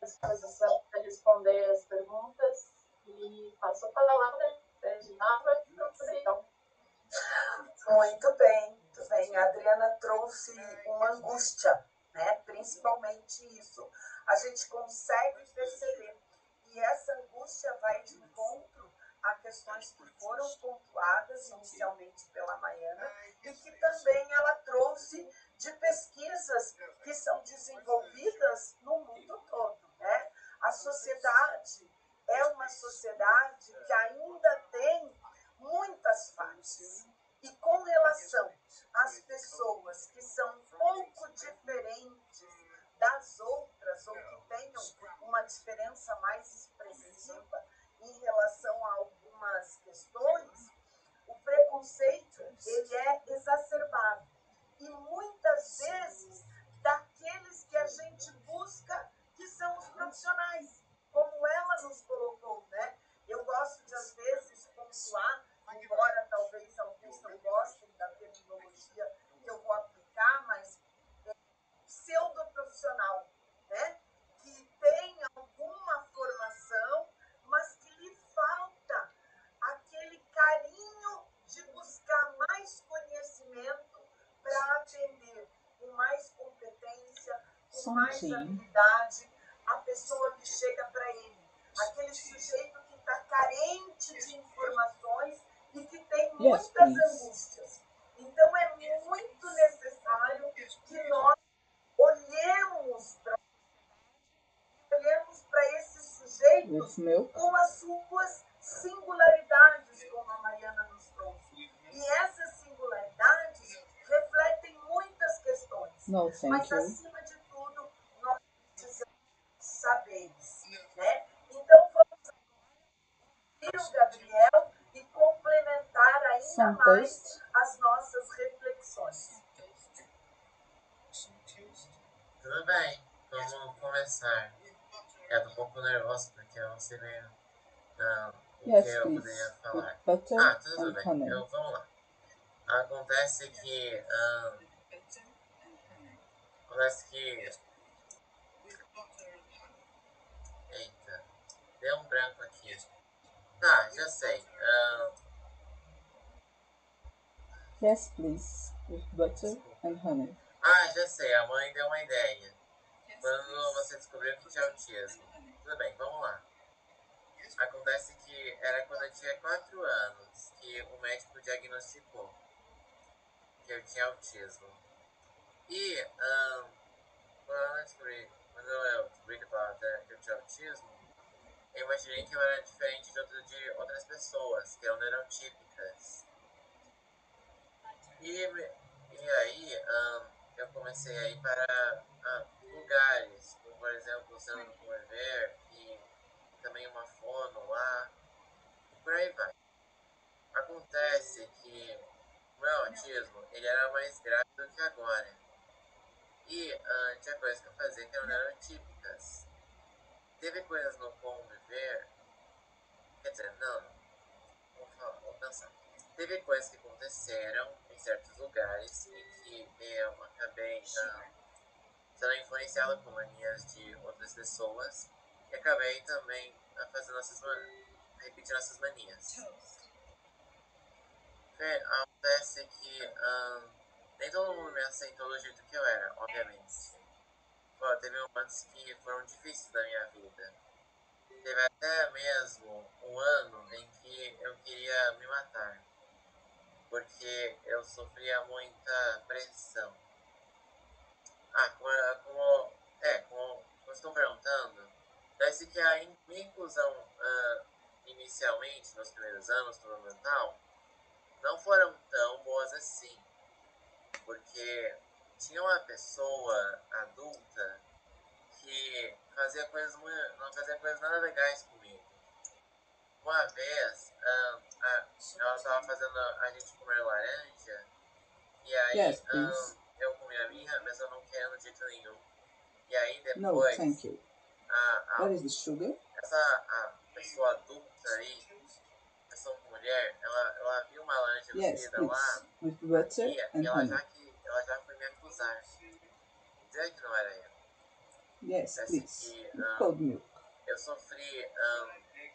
é a disposição para responder as perguntas e passo a palavra para Ginalva e para o Gabriel. Muito bem, muito bem. A Adriana trouxe uma angústia, né? Principalmente isso. A gente consegue perceber. E essa angústia vai de encontro a questões que foram pontuadas inicialmente pela Maiana e que também ela trouxe de pesquisas que são desenvolvidas no mundo todo, né? A sociedade é uma sociedade que ainda tem muitas fases. E com relação às pessoas que são um pouco diferentes das outras, ou que tenham uma diferença mais expressiva em relação a algumas questões, o preconceito ele é exacerbado. E muitas vezes daqueles que a gente busca, que são os profissionais, como ela nos colocou, né? Eu gosto de, às vezes, pontuar, embora talvez alguns não gostem da terminologia que eu vou aplicar, mas pseudoprofissional, né? Que tem alguma formação, mas que lhe falta aquele carinho de buscar mais conhecimento para atender com mais competência, com mais habilidade a pessoa que chega para ele. Aquele sujeito que está carente de informações e que tem muitas angústias. Então, Então, é muito necessário que nós olhemos para esses sujeitos com as suas singularidades, como a Mariana nos trouxe. E essas singularidades refletem muitas questões. Mas, acima de tudo, nós precisamos saberes. Né? Então, vamos ouvir o Gabriel e complementar ainda mais as nossas reflexões. Tudo bem, vamos começar. Eu tô um pouco nervoso porque eu não sei bem o que eu poderia falar. Tudo bem, vamos lá. Acontece que eita, deu um branco aqui. Já sei. Yes, please, with butter and honey. Já sei, a mãe deu uma ideia. Quando você descobriu que tinha autismo. Tudo bem, vamos lá. Acontece que era quando eu tinha 4 anos que o médico diagnosticou que eu tinha autismo. E quando eu descobri que eu tinha autismo, eu imaginei que eu era diferente de outras pessoas, que eram neurotípicas. E aí eu comecei a ir para lugares, como por exemplo o Centro do Conviver e também uma fono lá, e por aí vai. Acontece que o meu autismo ele era mais grave do que agora. E tinha coisas que eu fazia que não eram típicas. Teve coisas no conviver, quer dizer, não, vou pensar. Teve coisas que aconteceram em certos lugares e que eu acabei sendo influenciado por manias de outras pessoas e acabei também repetindo essas manias. Acontece que nem todo mundo me aceitou do jeito que eu era, obviamente. Teve momentos que foram difíceis da minha vida. Teve até mesmo um ano em que eu queria me matar, porque eu sofria muita pressão. Como estou perguntando, parece que a minha inclusão inicialmente, nos primeiros anos do fundamental, não foram tão boas assim, porque tinha uma pessoa adulta que não fazia coisas nada legais comigo. Uma vez, ela estava fazendo a gente comer laranja, e aí eu comi a minha, mas eu não quero de jeito nenhum. E aí depois... No, thank you. What is the sugar? Essa pessoa adulta aí, essa mulher, ela viu uma laranja cozida lá, with butter e ela já foi me acusar. Dizer que não era eu. Yes, please. Que, Cold milk. eu sofri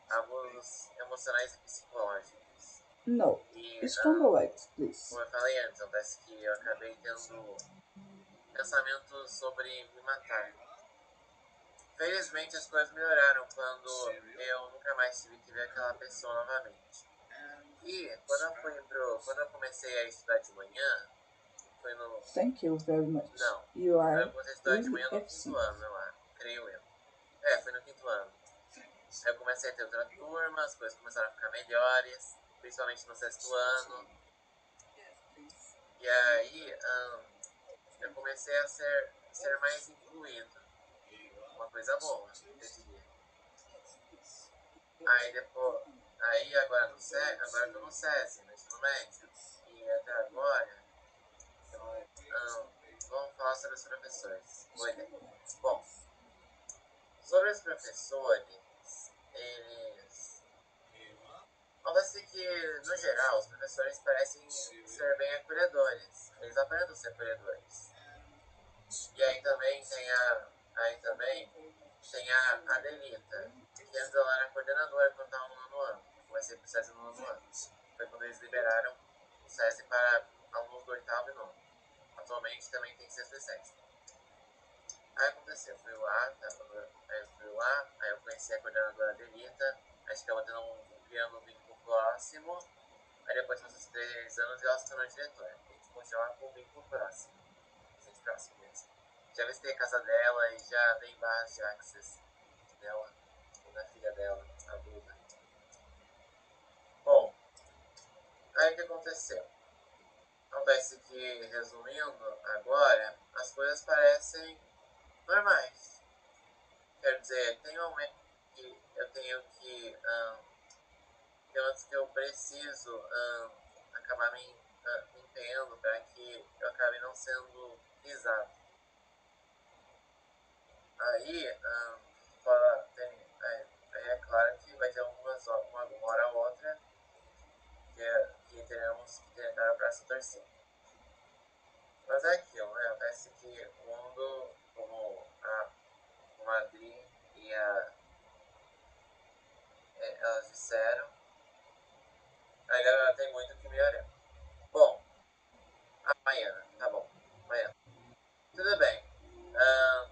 abusos emocionais e psicológicos. No, stronger white, please. Como eu falei antes, parece que eu acabei tendo pensamentos sobre me matar. Felizmente as coisas melhoraram quando eu nunca mais tive que ver aquela pessoa novamente. E quando eu comecei a estudar de manhã, foi no... Thank you very much. Não, you are eu comecei a estudar de manhã no quinto ano, eu acho, creio eu. Foi no quinto ano. Aí eu comecei a ter outra turma, as coisas começaram a ficar melhores, principalmente no sexto ano. E aí eu comecei a ser mais incluído. Uma coisa boa, eu diria. Aí agora eu tô no SESI, no ensino médio. E até agora, vamos falar sobre os professores. Boa ideia. Bom, sobre os professores, eles... Acontece que, no geral, os professores parecem ser bem acolhedores. Eles aparentam ser acolhedores. E aí também tem a Adelita, que antes ela era coordenadora quando estava no nono ano. Eu comecei pro SESI no nono ano. Foi quando eles liberaram o SESI para alunos do oitavo e nono. Atualmente também tem sexto e sétimo. Aí aconteceu, eu fui lá, aí eu conheci a coordenadora Adelita, a gente acabou criando um vínculo próximo, aí depois dos 3 anos ela se tornou diretora. continuar com o vínculo próximo. Bastante próximo mesmo. Já visitei a casa dela e já dei barras de access dela e da filha dela, a Duda. Bom, aí o que aconteceu? Acontece que, resumindo, agora as coisas parecem normais. Quer dizer, tem um momento que eu tenho que antes que eu preciso acabar me empenhando para que eu acabe não sendo pisado. Aí, aí é claro que vai ter uma hora ou outra que teremos que tentar o braço torcido. Mas é aquilo, né? Parece que o mundo, como a Madri e elas disseram, ainda tem muito que melhorar. Bom, amanhã, tá bom, amanhã. Tudo bem.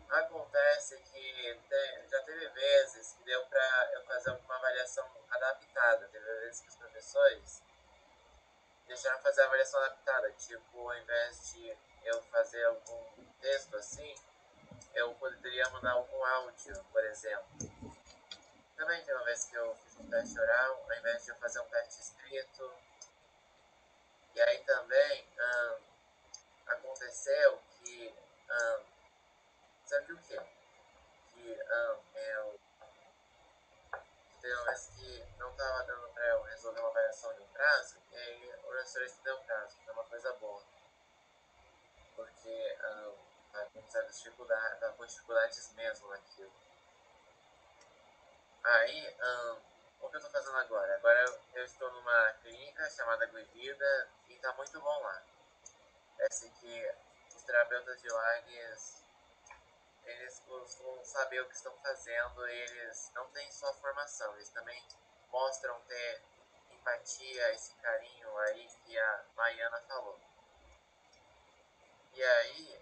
Acontece que já teve vezes que deu pra eu fazer uma avaliação adaptada. Teve vezes que os professores deixaram fazer a avaliação adaptada. Tipo, ao invés de eu fazer algum texto assim, eu poderia mandar algum áudio, por exemplo. Também tem uma vez que eu fiz um teste oral, ao invés de eu fazer um teste escrito. E aí também aconteceu que... sabe o quê? Que eu... Teve uma vez que não estava dando para eu resolver uma avaliação em um prazo, e aí o professor estendeu o prazo, que é uma coisa boa. Porque estava com dificuldades mesmo naquilo. Aí, o que eu estou fazendo agora? Agora eu estou numa clínica chamada Guivida e está muito bom lá. Parece que os terapeutas de lá, eles costumam saber o que estão fazendo e eles não têm só formação, eles também mostram ter empatia, esse carinho aí que a Maiana falou. E aí,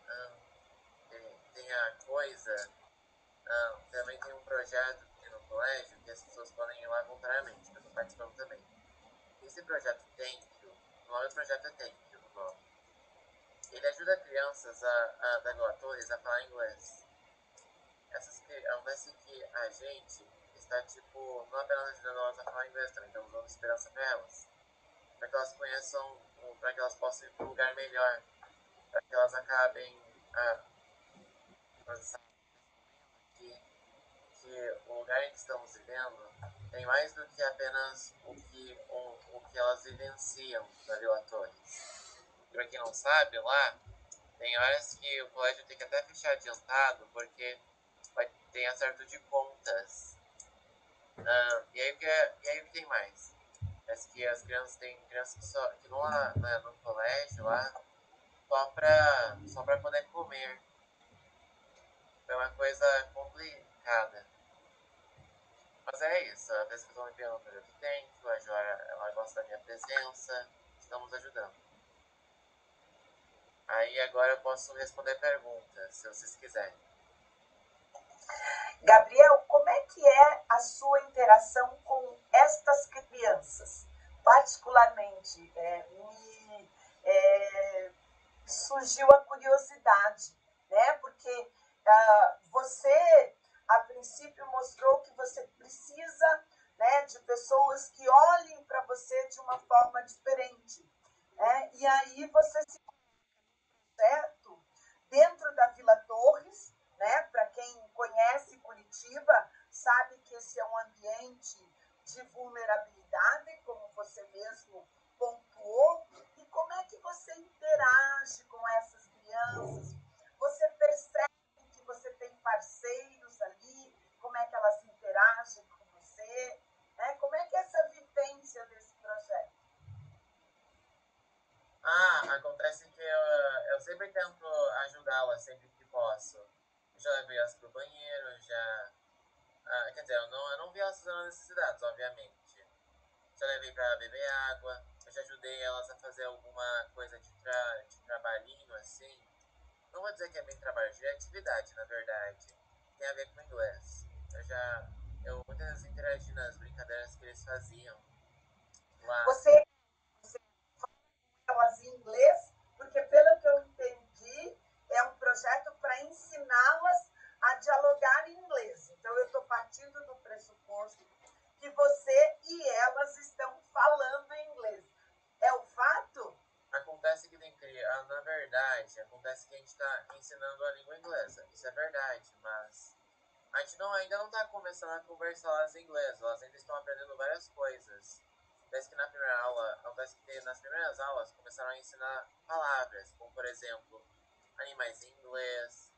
tem a coisa, também tem um projeto aqui no colégio que as pessoas podem ir lá voluntariamente, eu estou participando também. Esse projeto Thank You, o nome do projeto é Thank You, o nome. Ele ajuda crianças da Torres a falar inglês. Acontece que a gente está, tipo, não apenas ajudando elas a falar inglês, também estamos dando esperança para elas. Para que elas conheçam, para que elas possam ir para um lugar melhor. Para que elas acabem que o lugar em que estamos vivendo tem mais do que apenas o que elas vivenciam na Vila Torres. Para quem não sabe, lá tem horas que o colégio tem que até fechar adiantado porque tem acerto de contas. E aí o que tem mais? Parece que as crianças tem crianças que vão lá no colégio lá só pra poder comer. É uma coisa complicada. Mas é isso, a vez que eu estou enviando o projeto Tempo, a Jora ela gosta da minha presença, estamos ajudando. Aí agora eu posso responder perguntas, se vocês quiserem. Gabriel, como é que é a sua interação com estas crianças? Particularmente, surgiu a curiosidade, né? Porque você, a princípio, mostrou que você precisa, né, de pessoas que olhem para você de uma forma diferente, né? E aí você se certo dentro da Vila Torres, né? Para quem conhece Curitiba, sabe que esse é um ambiente de vulnerabilidade, como você mesmo pontuou. E como é que você interage com essas crianças? Você percebe que você tem parceiros ali? Como é que elas interagem com você? Né? Como é que é essa vivência desse projeto? Acontece que eu sempre tento ajudá-la sempre que posso. Eu já levei elas pro banheiro, quer dizer, eu não vi elas fazendo necessidades, obviamente. Já levei pra beber água, eu já ajudei elas a fazer alguma coisa de trabalhinho, assim. Não vou dizer que é bem trabalho, de atividade, na verdade. Tem a ver com inglês. Eu muitas vezes interagi nas brincadeiras que eles faziam lá. Você fala com elas em inglês porque pelo que eu entendi, é um projeto para ensiná-las a dialogar em inglês. Então, eu estou partindo do pressuposto que você e elas estão falando em inglês. É o fato? Acontece que na verdade, acontece que a gente está ensinando a língua inglesa. Isso é verdade, mas a gente ainda não está começando a conversar em inglês. Elas ainda estão aprendendo várias coisas. Acontece que nas primeiras aulas começaram a ensinar palavras, como por exemplo, animais em inglês,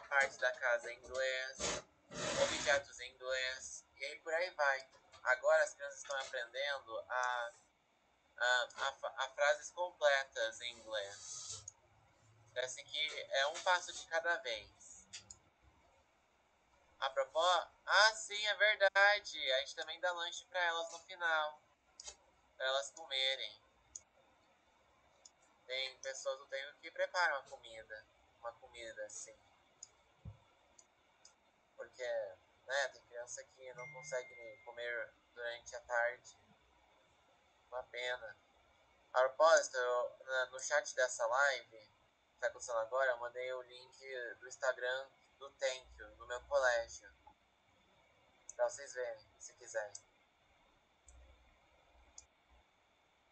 parte da casa em inglês, objetos em inglês, e aí por aí vai. Agora as crianças estão aprendendo a frases completas em inglês. Parece que é um passo de cada vez. A propósito, sim, é verdade. A gente também dá lanche para elas no final, para elas comerem. Tem pessoas do tempo que preparam uma comida assim. Porque, né, tem criança que não consegue comer durante a tarde. Uma pena. A propósito, no chat dessa live, que está acontecendo agora, eu mandei o link do Instagram do Thank You, no meu colégio. Pra vocês verem, se quiserem.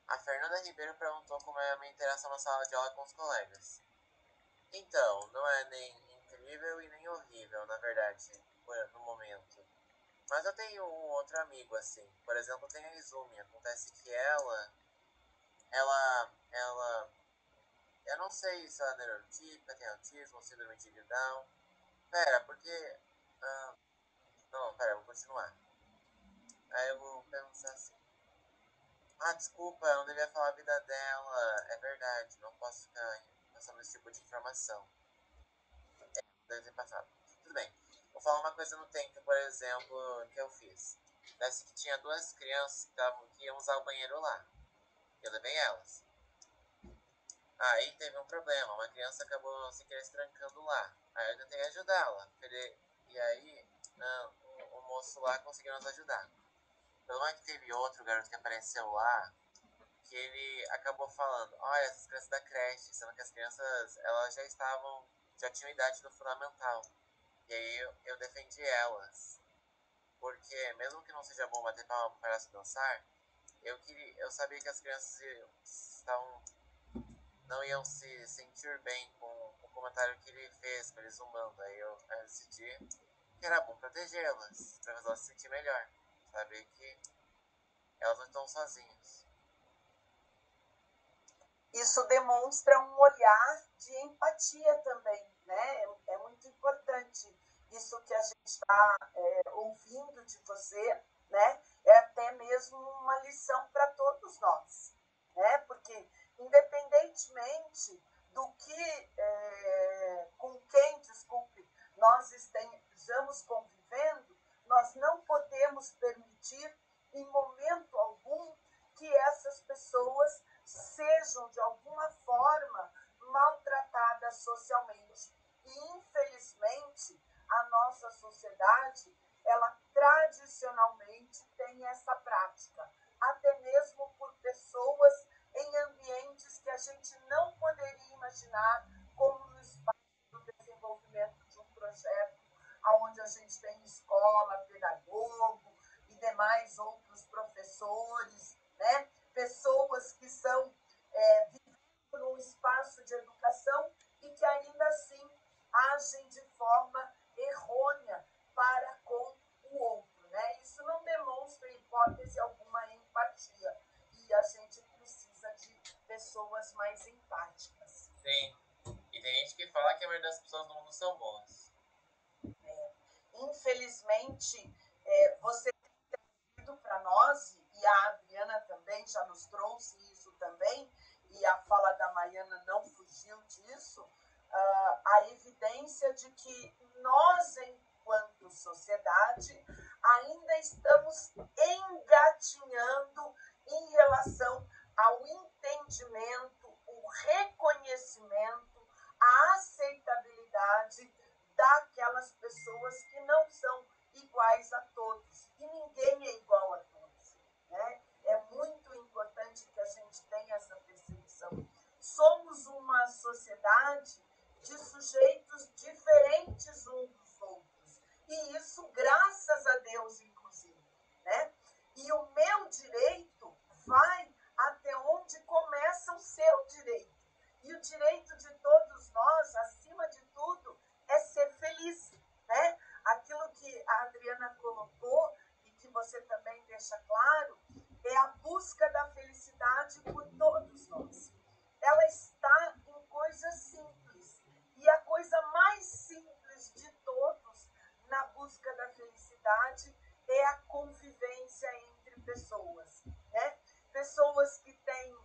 A Fernanda Ribeiro perguntou como é a minha interação na sala de aula com os colegas. Então, não é nem incrível e nem horrível, na verdade, no momento. Mas eu tenho um outro amigo, assim. Por exemplo, tem a Izumi. Acontece que ela... Eu não sei se ela é neurotípica, tem autismo, síndrome de Down. Pera, porque... não, pera, eu vou continuar. Aí eu vou pensar assim. Desculpa, eu não devia falar a vida dela. É verdade, não posso ficar passando esse tipo de informação. Deve ter passado. Tudo bem. Vou falar uma coisa no tempo, por exemplo, que eu fiz. Parece que tinha duas crianças que iam usar o banheiro lá. Eu levei elas. Aí teve um problema. Uma criança acabou sem querer se trancando lá. Aí eu tentei ajudá-la. E aí o moço lá conseguiu nos ajudar. O problema é que teve outro garoto que apareceu lá, que ele acabou falando, olha, essas crianças da creche, sendo que as crianças, elas já tinham idade do fundamental. E aí eu defendi elas. Porque mesmo que não seja bom bater palma para se dançar, eu sabia que as crianças não iam se sentir bem com o comentário que ele fez, com ele zombando. Aí eu decidi que era bom protegê-las, para elas se sentir melhor. Saber que elas não estão sozinhas. Isso demonstra um olhar de empatia também, né? É muito importante isso que a gente está ouvindo de você, né? É até mesmo uma lição para todos nós, né? Porque independentemente do que, com quem, desculpe, nós estejamos convivendo, nós não podemos permitir em momento algum que essas pessoas sejam de alguma forma maltratadas socialmente. E infelizmente a nossa sociedade, ela tradicionalmente tem essa prática, até mesmo por pessoas em ambientes que a gente não poderia imaginar, como no espaço do desenvolvimento de um projeto onde a gente tem escola, pedagogo e demais outros professores, né? Pessoas que são vivendo num espaço de educação e que ainda assim agem de forma errônea para com o outro, né? Isso não demonstra hipótese alguma empatia e a gente precisa de pessoas mais empáticas. Sim, e tem gente que fala que a maioria das pessoas no mundo são boas. Infelizmente, você tem trazido para nós, e a Adriana também já nos trouxe isso também, e a fala da Maiana não fugiu disso, a evidência de que nós, enquanto sociedade, ainda estamos engatinhando em relação ao entendimento, o reconhecimento, a aceitabilidade daquelas pessoas que não são iguais a todos. E ninguém é igual a todos, né? É muito importante que a gente tenha essa percepção. sociedade de sujeitos diferentes uns dos outros. E isso, graças a Deus, inclusive, né? E o meu direito vai até onde começa o seu direito. E o direito de todos nós, acima de tudo, é ser feliz, né? Aquilo que a Adriana colocou e que você também deixa claro, é a busca da felicidade por todos nós. Ela está em coisas simples. E a coisa mais simples de todos na busca da felicidade é a convivência entre pessoas, né? Pessoas que têm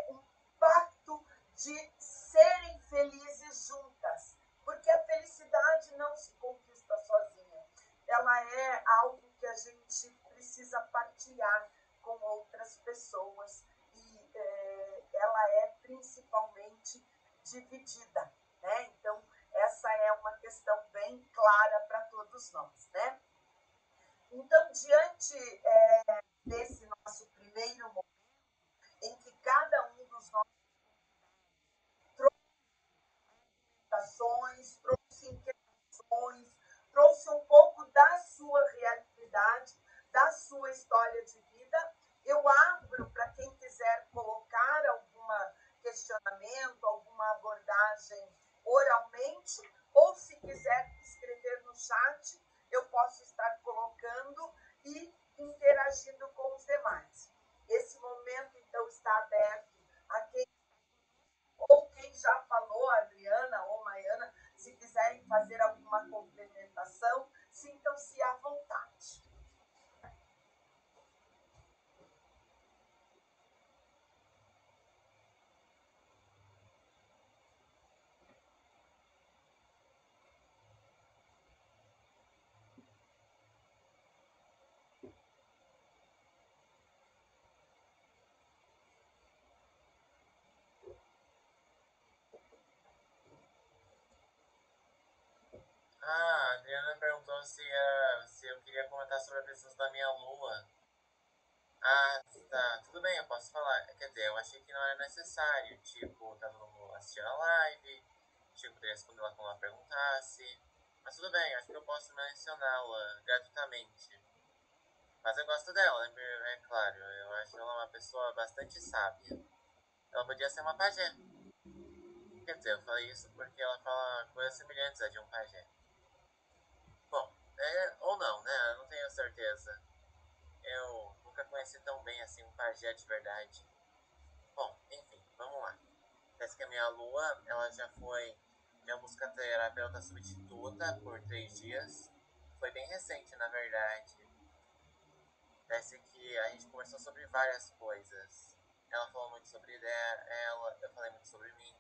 um pacto de serem felizes juntas, porque a felicidade não se conquista sozinha. Ela é algo que a gente precisa partilhar com outras pessoas e ela é principalmente dividida, né? Então, essa é uma questão bem clara para todos nós, né? Então, diante desse nosso primeiro momento, em que cada um dos nossos trouxe trouxe inquietações, trouxe um pouco da sua realidade, da sua história de vida, eu abro para quem quiser colocar algum questionamento, alguma abordagem oralmente, ou se quiser escrever no chat, eu posso estar colocando e interagindo com os demais. Esse momento, então, está aberto a quem ou quem já falou, Adriana ou Maiana, se quiserem fazer alguma complementação, sintam-se à vontade. A Adriana perguntou se eu queria comentar sobre a presença da minha lua. Ah, tá. Tudo bem, eu posso falar. Quer dizer, eu achei que não era necessário. Tipo, tá todo mundo assistindo a live. Tipo, poderia responder ela quando ela perguntasse. Mas tudo bem, acho que eu posso mencioná-la gratuitamente. Mas eu gosto dela, é claro. Eu acho ela uma pessoa bastante sábia. Ela podia ser uma pajé. Quer dizer, eu falei isso porque ela fala coisas semelhantes a de um pajé. Bom, ou não, né? Eu não tenho certeza. Eu nunca conheci tão bem assim um pajé de verdade. Bom, enfim, vamos lá. Parece que a minha lua, ela já foi minha musicoterapeuta substituta por 3 dias. Foi bem recente, na verdade. Parece que a gente conversou sobre várias coisas. Ela falou muito sobre ela, eu falei muito sobre mim.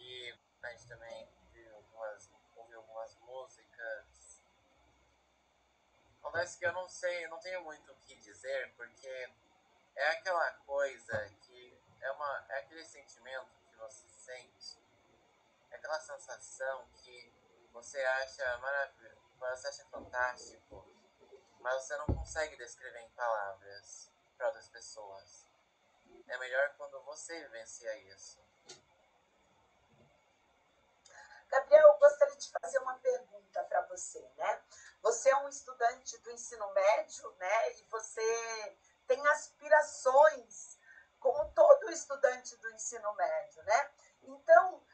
E a gente também ouviu algumas músicas. Confesso que eu não sei, eu não tenho muito o que dizer, porque é aquela coisa que é aquele sentimento que você sente, é aquela sensação que você acha maravilhoso, você acha fantástico, mas você não consegue descrever em palavras para outras pessoas. É melhor quando você vivencia isso. Gabriel, eu gostaria de fazer uma pergunta para você, né? Você é um estudante do ensino médio, né? E você tem aspirações, como todo estudante do ensino médio, né? Então,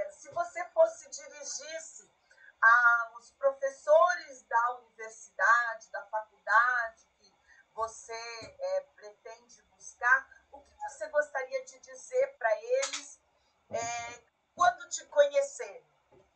se você fosse dirigir-se aos professores da universidade, da faculdade que você pretende buscar, o que você gostaria de dizer para eles quando te conhecerem,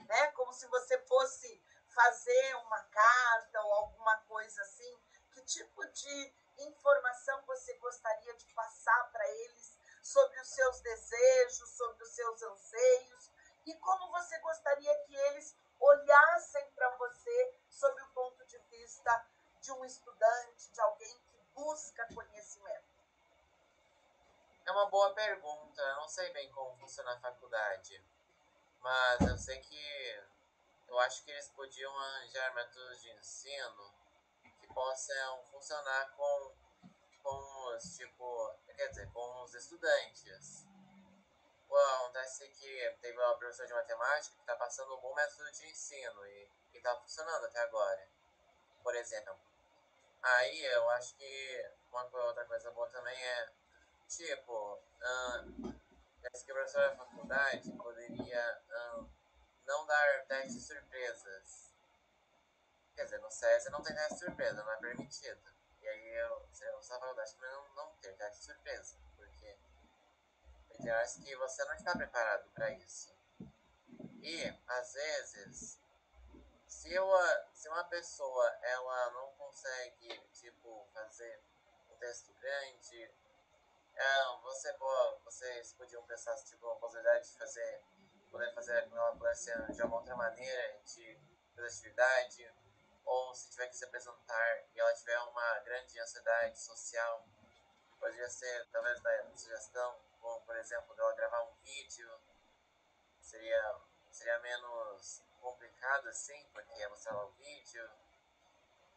né? Como se você fosse fazer uma carta ou alguma coisa assim. Que tipo de informação você gostaria de passar para eles sobre os seus desejos, sobre os seus anseios e como você gostaria que eles olhassem para você sob o ponto de vista de um estudante, de alguém que busca conhecimento? É uma boa pergunta, eu não sei bem como funciona a faculdade, mas eu sei que eu acho que eles podiam arranjar métodos de ensino que possam funcionar com os, tipo, quer dizer, com os estudantes. Bom, acontece que teve uma professora de matemática que está passando um bom método de ensino e está funcionando até agora, por exemplo. Aí eu acho que outra coisa boa também é, tipo, essa que a professora da faculdade poderia não dar testes surpresas. Quer dizer, no SESI não tem teste surpresa, não é permitido. E aí seria na faculdade também não ter teste surpresa, porque acho que você não está preparado para isso. E, às vezes, se uma pessoa ela não consegue, tipo, fazer um texto grande, vocês podiam pensar, tipo, uma possibilidade de poder fazer com ela pudesse de uma outra maneira de fazer atividade, ou se tiver que se apresentar e ela tiver uma grande ansiedade social, poderia ser, talvez, uma sugestão, como, por exemplo, dela gravar um vídeo, seria menos complicado assim, porque ia mostrar o vídeo,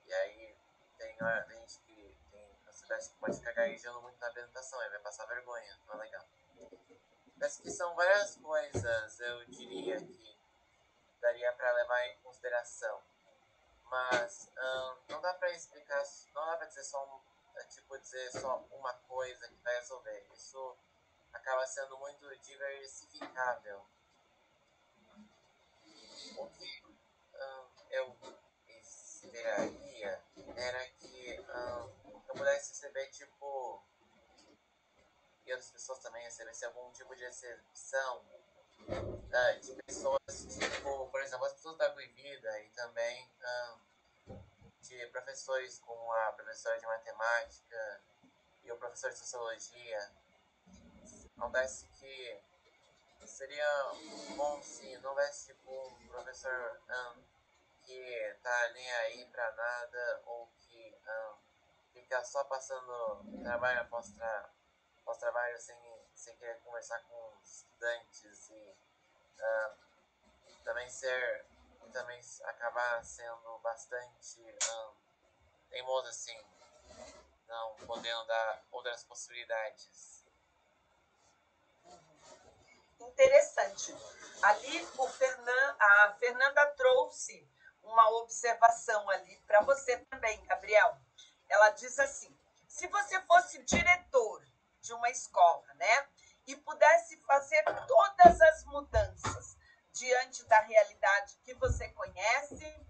e aí tem gente que tem ansiedade que pode ficar gaguejando muito na apresentação, aí vai passar vergonha, não é legal. Mas que são várias coisas, eu diria que daria para levar em consideração, mas não dá para explicar, não dá para dizer dizer só uma coisa que vai resolver. Isso acaba sendo muito diversificável. O que eu esperaria era que eu pudesse receber, tipo, e outras pessoas também recebessem algum tipo de recepção de pessoas, tipo, por exemplo, as pessoas da Vida e também de professores como a professora de matemática e o professor de sociologia. Acontece que seria bom se não houvesse tipo um professor que tá nem aí pra nada ou que fica só passando trabalho após trabalho sem querer conversar com os estudantes e também também acabar sendo bastante teimoso assim, não podendo dar outras possibilidades. Interessante. Ali a Fernanda trouxe uma observação ali para você também, Gabriel. Ela diz assim: se você fosse diretor de uma escola, né, e pudesse fazer todas as mudanças diante da realidade que você conhece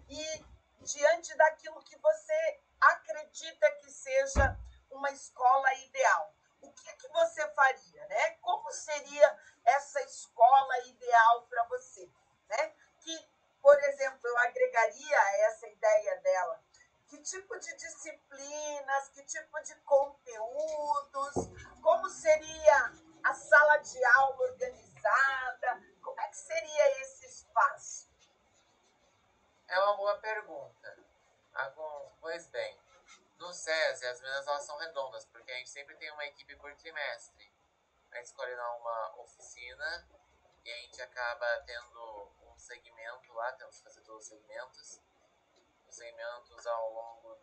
e diante daquilo que você acredita que seja uma escola ideal, o que você faria, né? Como seria essa escola ideal para você, né? Que, por exemplo, eu agregaria a essa ideia dela. Que tipo de disciplinas, que tipo de conteúdos, como seria a sala de aula organizada, como é que seria esse espaço? É uma boa pergunta. Pois bem, no SESI as meninas elas são redondas, porque a gente sempre tem uma equipe por trimestre. A gente escolhe uma oficina e a gente acaba tendo um segmento lá, temos que fazer todos os segmentos. Os segmentos ao longo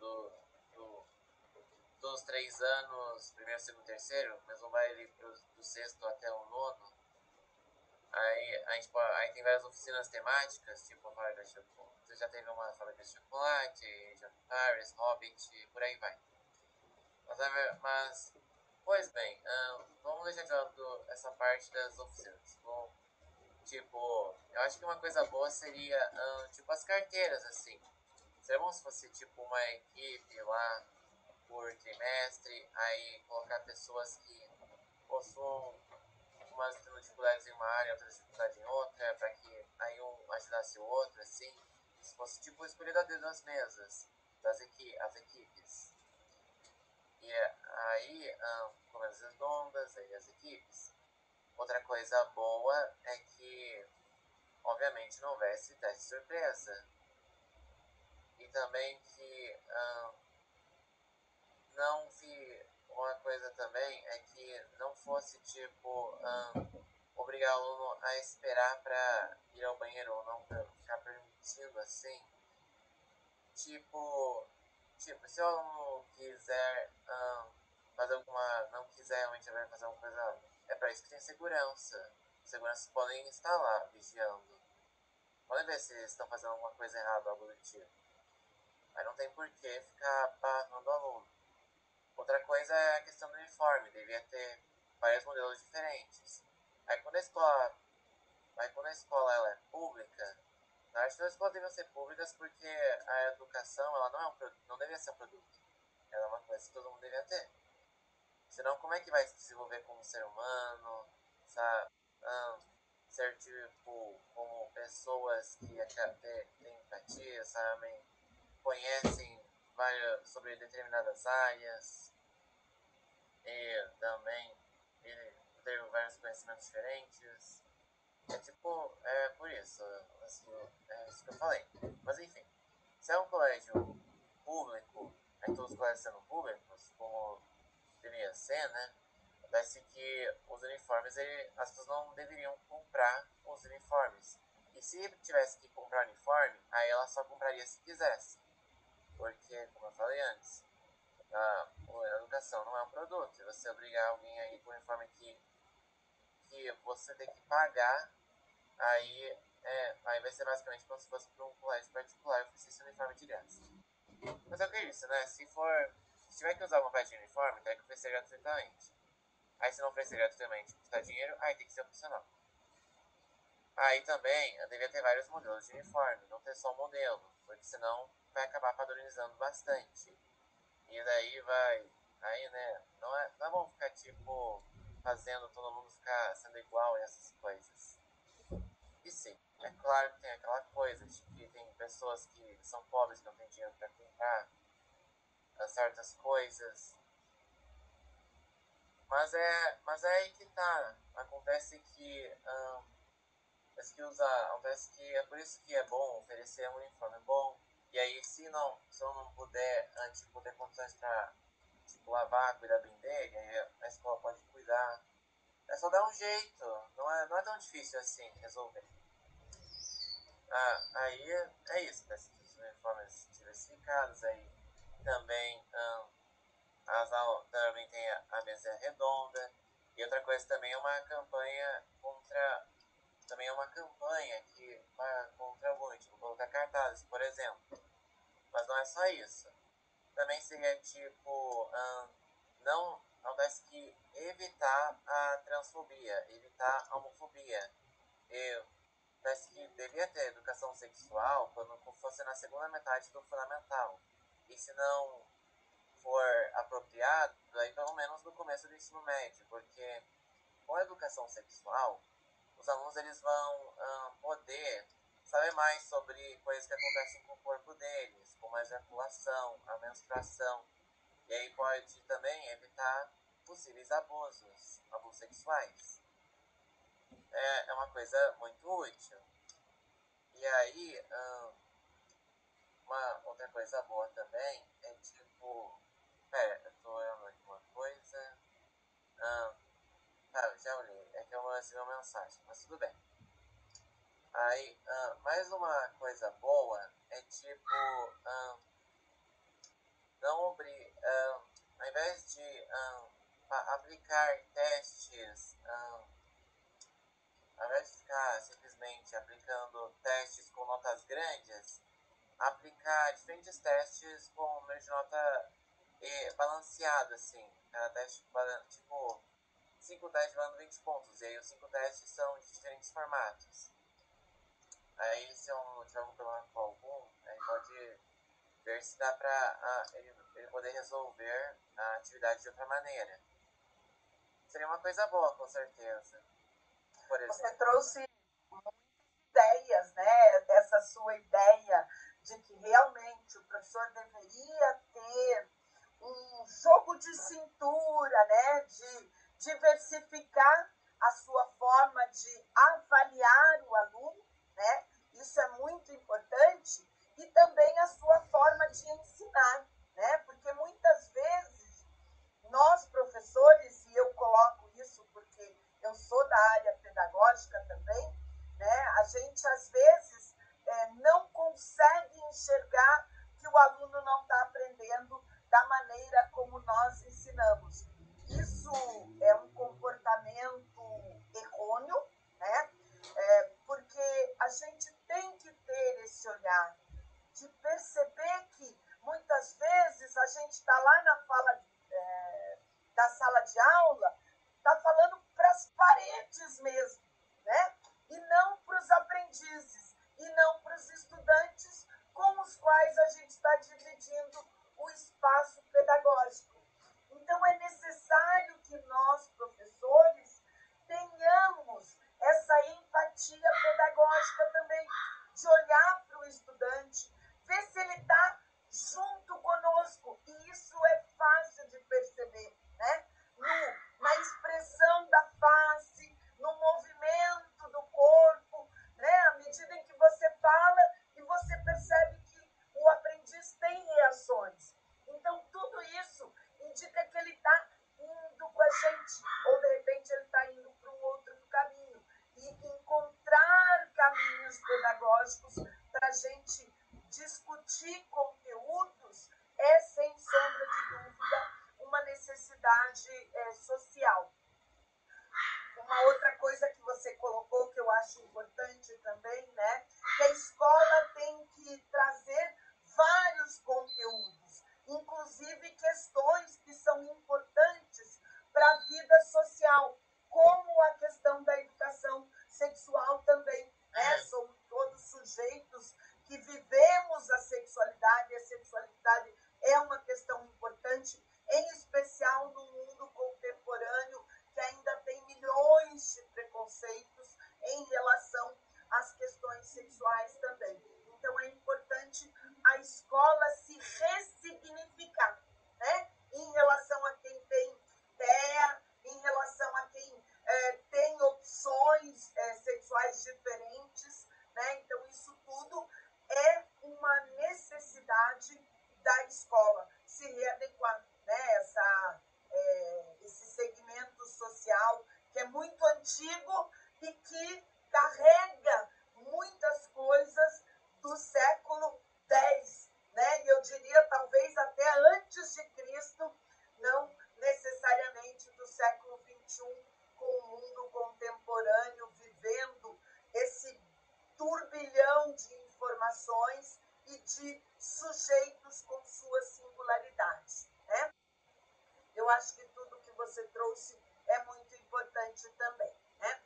dos 3 anos, primeiro, segundo, terceiro, mas não vai ali do sexto até o nono. Aí tem várias oficinas temáticas, tipo a fábrica de chocolate. Você já teve uma fábrica de chocolate, de Paris, Hobbit, por aí vai. Mas pois bem, vamos deixar de lado essa parte das oficinas. Bom, tipo, eu acho que uma coisa boa seria, tipo, as carteiras, assim. Seria bom se fosse, tipo, uma equipe lá por trimestre, aí colocar pessoas que possuam umas tendo dificuldades em uma área, outras dificuldades em outra, para que aí um ajudasse o outro, assim. Se fosse, tipo, escolhido a dedo as mesas, as equipes. E aí, como as redondas, aí as equipes. Outra coisa boa é que, obviamente, não houvesse teste surpresa. E também que não se. Uma coisa também é que não fosse tipo obrigar o aluno a esperar para ir ao banheiro ou não ficar permitindo assim. Tipo, se o aluno quiser fazer não quiser realmente fazer alguma coisa é para isso que tem segurança. Seguranças podem estar lá vigiando. Podem ver se eles estão fazendo alguma coisa errada, algo do tipo. Aí não tem por que ficar barrando o aluno. Outra coisa é a questão do uniforme. Devia ter vários modelos diferentes. Aí quando a escola ela é pública, na verdade todas as escolas devem ser públicas porque a educação ela não deveria ser um produto. Ela é uma coisa que todo mundo deveria ter. Senão como é que vai se desenvolver como ser humano, sabe? Ser tipo como pessoas que têm empatia, sabem? Conhecem sobre determinadas áreas e também ter vários conhecimentos diferentes. É por isso, é isso que eu falei. Mas enfim, se é um colégio público, aí todos os colégios sendo públicos, como deveria ser, né? Parece que os uniformes, as pessoas não deveriam comprar os uniformes. E se tivesse que comprar uniforme, aí ela só compraria se quisesse. Porque, como eu falei antes, a educação não é um produto. E você obrigar alguém a ir com um uniforme que você tem que pagar, aí vai ser basicamente como se fosse para um colégio particular e oferecesse uniforme de graça. Mas é o que é isso, né? Se tiver que usar uma parte de uniforme, tem que oferecer gratuitamente. Aí se não oferecer gratuitamente, custar dinheiro, aí tem que ser opcional. Aí também devia ter vários modelos de uniforme, não ter só um modelo, porque senão vai acabar padronizando bastante. E daí aí né, não é bom ficar tipo fazendo todo mundo ficar sendo igual e essas coisas. E sim, é claro que tem aquela coisa de que tem pessoas que são pobres, que não têm dinheiro para comprar certas coisas. Mas é aí que tá. Acontece que é por isso que é bom oferecer um uniforme bom. E aí se eu não puder, ter condições para lavar, cuidar bem dele, aí a escola pode cuidar. É só dar um jeito, não é tão difícil assim resolver. Aí é isso, os uniformes diversificados, aí também as aulas também tem a mesa redonda. E outra coisa também é uma campanha contra o bullying, tipo, colocar cartazes, por exemplo. Mas não é só isso. Também seria não acontece que evitar a transfobia, evitar a homofobia. Parece que devia ter educação sexual quando fosse na segunda metade do fundamental. E se não for apropriado, aí pelo menos no começo do ensino médio, porque com a educação sexual, os alunos eles vão poder saber mais sobre coisas que acontecem com o corpo deles, como a ejaculação, a menstruação, e aí pode também evitar possíveis abusos sexuais. É uma coisa muito útil. E aí, uma outra coisa boa também é eu tô olhando aqui uma coisa. Já olhei, é que eu recebi uma mensagem, mas tudo bem. Aí, mais uma coisa boa é não ao invés de aplicar testes, ao invés de ficar simplesmente aplicando testes com notas grandes, aplicar diferentes testes com um número de nota balanceado, assim. Cada teste, tipo, 5 testes valendo 20 pontos, e aí os 5 testes são de diferentes formatos. Aí, se eu não tiver algum problema com algum, aí pode ver se dá pra ele poder resolver a atividade de outra maneira. Seria uma coisa boa, com certeza. Por exemplo. Você trouxe muitas ideias, né? Essa sua ideia de que realmente o professor deveria ter um jogo de cintura, né? De diversificar a sua forma de avaliar o aluno, né? Isso é muito importante. E também a sua forma de ensinar, né? Porque muitas vezes nós, professores, e eu coloco isso porque eu sou da área pedagógica também, né? A gente, às vezes, não consegue enxergar que o aluno não está aprendendo da maneira como nós ensinamos. Isso é um comportamento pedagógicos para a gente discutir conteúdos é, sem sombra de dúvida, uma necessidade social. Uma outra coisa que você colocou, que eu acho importante também, né, que a escola tem que trazer vários conteúdos, inclusive questões que são importantes para a vida social, como a questão da educação sexual também, né? Somos todos sujeitos que vivemos a sexualidade, e a sexualidade é uma questão importante, em especial no mundo contemporâneo, que ainda tem milhões de preconceitos em relação às questões sexuais também. Então, é importante a escola se ressignificar, né? Em relação a quem tem TEA, em relação a quem tem opções sexuais diferentes, né? Então, isso tudo é uma necessidade da escola se readequar, né? Esse segmento social que é muito antigo e que carrega muitas coisas do século X, né? E eu diria talvez até antes de Cristo, não necessariamente do século XXI, com o mundo contemporâneo vivendo esse turbilhão de informações e de sujeitos com suas singularidades, né? Eu acho que tudo que você trouxe é muito importante também, né?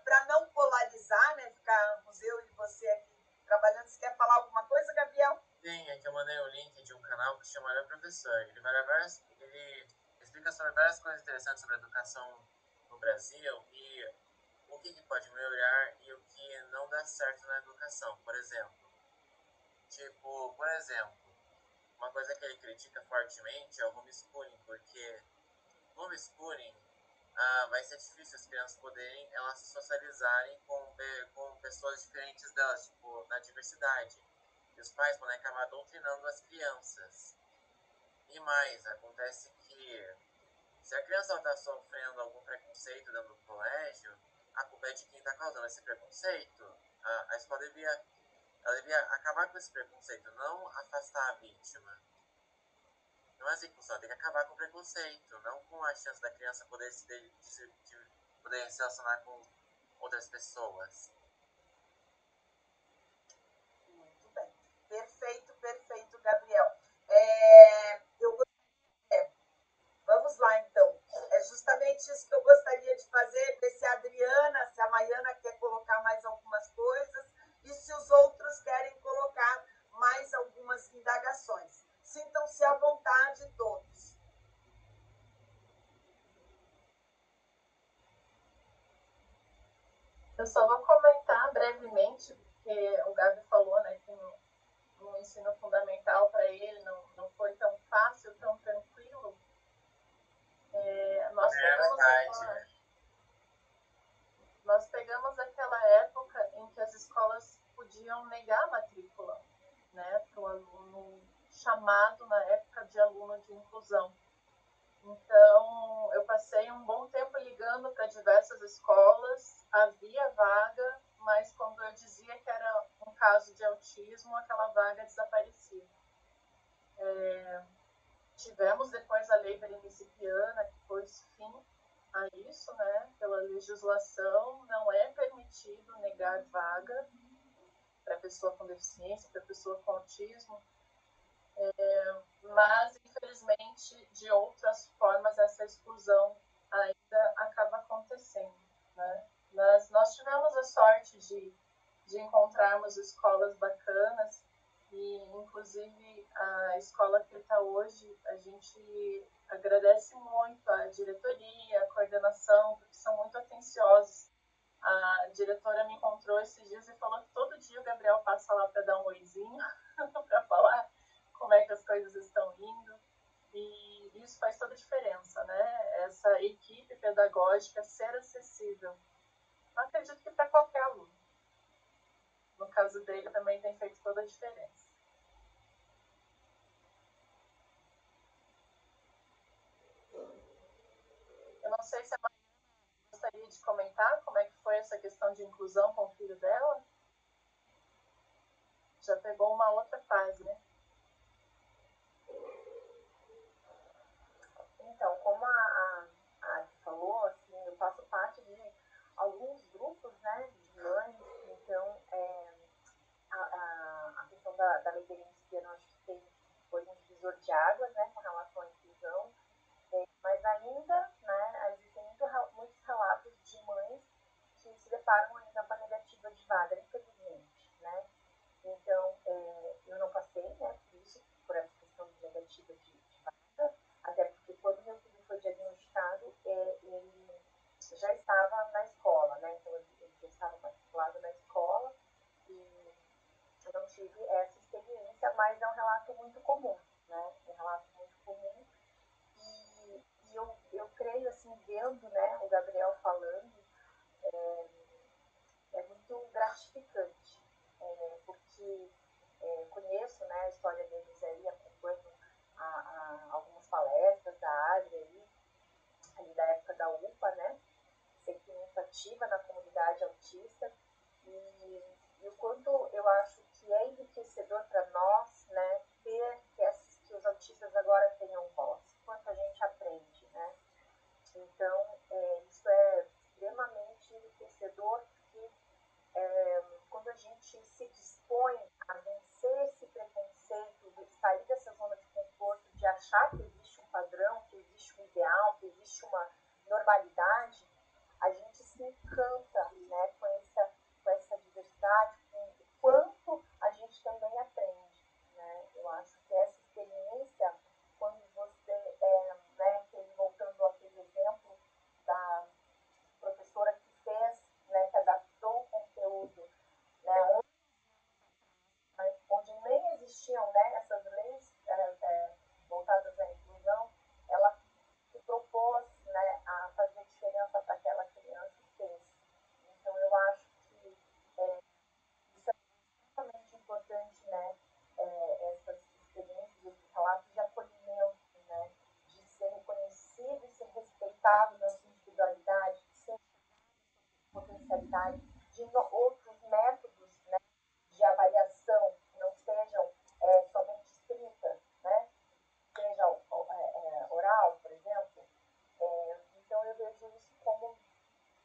Para não polarizar, né, ficarmos eu e você aqui trabalhando, você quer falar alguma coisa, Gabriel? Sim, é que eu mandei o link de um canal que se chama Olha Professor. Ele explica sobre várias coisas interessantes sobre a educação no Brasil e o que pode melhorar e o que não dá certo na educação. Por exemplo, uma coisa que ele critica fortemente é o homeschooling, porque no homeschooling vai ser difícil as crianças poderem elas se socializarem com pessoas diferentes delas, tipo, na diversidade. E os pais podem acabar doutrinando as crianças. E mais, acontece que se a criança está sofrendo algum preconceito dentro do colégio, a culpa é de quem está causando esse preconceito. A escola devia acabar com esse preconceito, não afastar a vítima. Não é assim que funciona, tem que acabar com o preconceito, não com a chance da criança poder poder se relacionar com outras pessoas. Muito bem. Perfeito, Gabriel. Vamos lá, então. É justamente isso que eu gostaria de fazer, ver se a Adriana, se a Maiana quer colocar mais algumas coisas e se os outros querem colocar mais algumas indagações. Sintam-se à vontade todos. Eu só vou comentar brevemente, porque o Gabi falou, né, que no ensino fundamental para ele não foi tão fácil, tão tranquilo. Nós pegamos aquela época em que as escolas podiam negar a matrícula, né, para o aluno chamado na época de aluno de inclusão. Então, eu passei um bom tempo ligando para diversas escolas, havia vaga, mas quando eu dizia que era um caso de autismo, aquela vaga desaparecia. Tivemos depois a lei bereniciana, que pôs fim a isso, né? Pela legislação, não é permitido negar vaga para pessoa com deficiência, para pessoa com autismo. Mas, infelizmente, de outras formas, essa exclusão ainda acaba acontecendo, né? Mas nós tivemos a sorte de encontrarmos escolas bacanas e, inclusive, a escola que está hoje, a gente agradece muito a diretoria, a coordenação, porque são muito atenciosos. A diretora me encontrou esses dias e falou que todo dia o Gabriel passa lá para dar um oizinho, para falar como é que as coisas estão indo, e isso faz toda a diferença, né? Essa equipe pedagógica ser acessível. Eu acredito que para qualquer aluno. No caso dele também tem feito toda a diferença. Eu não sei se a Mariana gostaria de comentar como é que foi essa questão de inclusão com o filho dela. Já pegou uma outra fase, né? Então, como a Adi falou, assim, eu faço parte de alguns grupos, né, de mães, então a questão da lei da anistia, eu acho que foi um divisor de águas, né, com relação à inclusão, mas ainda, né, existem muitos relatos de mães que se deparam ainda com a negativa de vaga, infelizmente, né. Então, eu não passei, né, por essa questão de negativa de vaga, até porque quando meu filho foi diagnosticado, ele já estava na escola, né, então ele já estava matriculado na escola e eu não tive essa experiência, mas é um relato muito comum, né, um relato muito comum e eu creio, assim, vendo, né, o Gabriel falando, é muito gratificante, porque conheço, né, a história deles aí, acompanho algumas palestras da Adri ali da época da UPA, né, sempre muito ativa na comunidade autista, e o quanto eu acho que é enriquecedor para nós, né, ver que os autistas agora tenham voz, quanto a gente aprende, né. Então, isso é extremamente enriquecedor, porque quando a gente se dispõe a vencer esse preconceito, de sair dessa zona de conforto, de achar que existe um padrão, que existe um ideal, que existe uma normalidade, a gente se encanta, né, com essa diversidade, com o quanto a gente também aprende, né. Eu acho que essa experiência, quando você, né, voltando àquele exemplo da professora que fez, né, que adaptou o conteúdo, né, onde nem existiam, né, essas leis voltadas à inclusão, ela se propôs, né, a fazer diferença para aquela criança e fez. Então, eu acho que isso é extremamente importante, né, essas experiências, esses relatos de acolhimento, né, de ser reconhecido e ser respeitado na sua individualidade, de ser potencialidade, de outros métodos, né, de avaliação que não sejam somente escritas, né, seja oral, por exemplo. Então, eu vejo isso como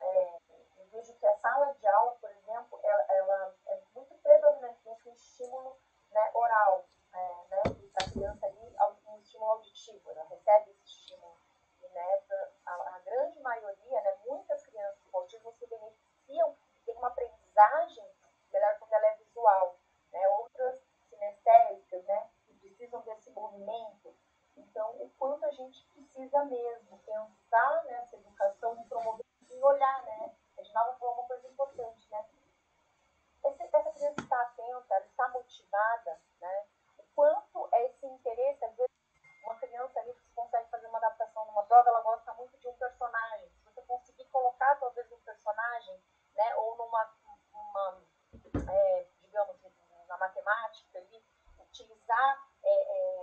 eu vejo que a sala de aula, por exemplo, ela é muito predominantemente um estímulo, né, oral, né, para a criança ali, um estímulo auditivo, ela recebe esse estímulo. E, né, a grande maioria, né, muitas crianças com autismo se beneficiam, tem uma aprendizagem melhor quando ela é visual, né, outras sinestésicas, né, que precisam desse movimento. Então, o quanto a gente precisa mesmo pensar nessa educação e promover e olhar, né? A Edinalva falou uma coisa importante, né? Essa criança está atenta, ela está motivada, né? O quanto é esse interesse, às vezes, uma criança ali que consegue fazer uma adaptação numa prova, ela gosta muito de um personagem. Se você conseguir colocar, talvez, um personagem, né? Ou digamos, na matemática, ali, utilizar,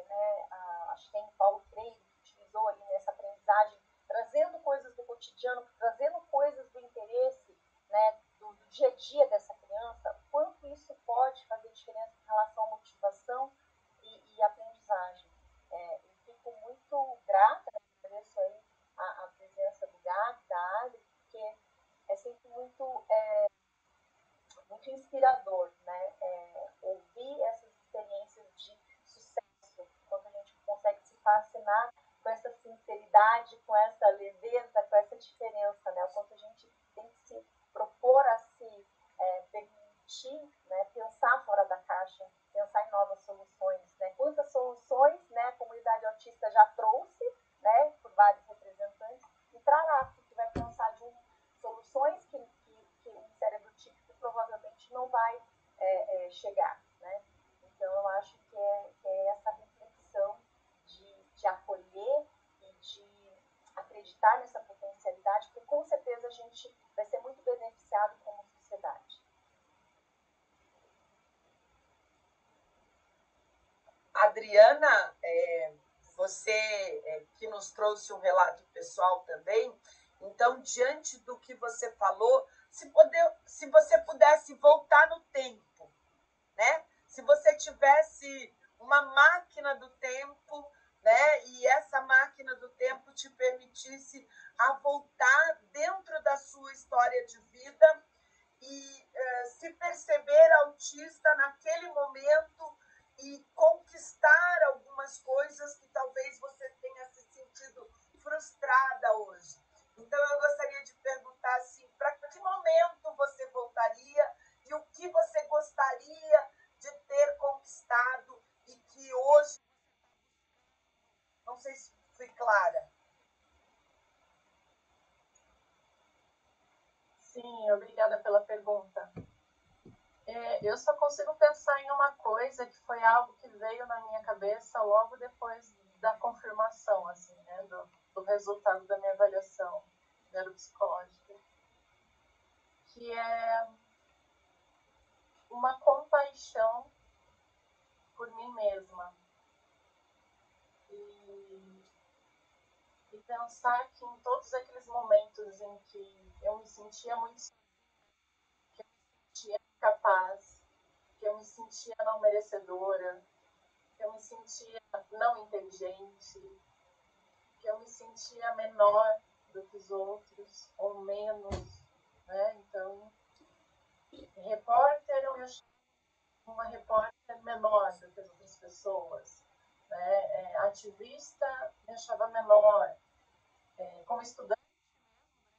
né? Acho que tem Paulo Freire que utilizou ali nessa aprendizagem, trazendo coisas do cotidiano, trazendo coisas do interesse, né, do dia a dia dessa criança, o quanto isso pode fazer diferença em relação à motivação e aprendizagem. Eu fico muito grata, agradeço aí a presença do Gabi, da Adri, porque é sempre muito inspirador, né, ouvir essas experiências de sucesso, quando a gente consegue se fascinar com essa sinceridade, com essa leveza, com essa diferença, né, o quanto a gente tem que se propor a se permitir, né, pensar fora da caixa, pensar em novas soluções, né, quantas soluções, né, a comunidade autista já trouxe, né, por vários representantes, e trará, porque vai pensar de soluções que um cérebro típico provavelmente não vai chegar, né? Então, eu acho que é essa reflexão de acolher e de acreditar nessa potencialidade, porque com certeza a gente vai ser muito beneficiado como sociedade. Adriana, você que nos trouxe um relato pessoal também, então, diante do que você falou, se você pudesse voltar no tempo, né? Se você naquele momento e conquistar algumas coisas que talvez você tenha se sentido frustrada hoje. Então, eu gostaria de perguntar assim, para que momento você voltaria e o que você gostaria de ter conquistado e que hoje, não sei se fui clara. Sim, obrigada pela pergunta. Eu só consigo pensar em uma coisa que foi algo que veio na minha cabeça logo depois da confirmação, assim, né, do resultado da minha avaliação neuropsicológica, que é uma compaixão por mim mesma. E pensar que em todos aqueles momentos em que eu me sentia muito, que eu me sentia incapaz, que eu me sentia não merecedora, que eu me sentia não inteligente, que eu me sentia menor do que os outros, ou menos, né? Então, repórter, eu me achava uma repórter menor do que as outras pessoas, né? Ativista, me achava menor. Como estudante,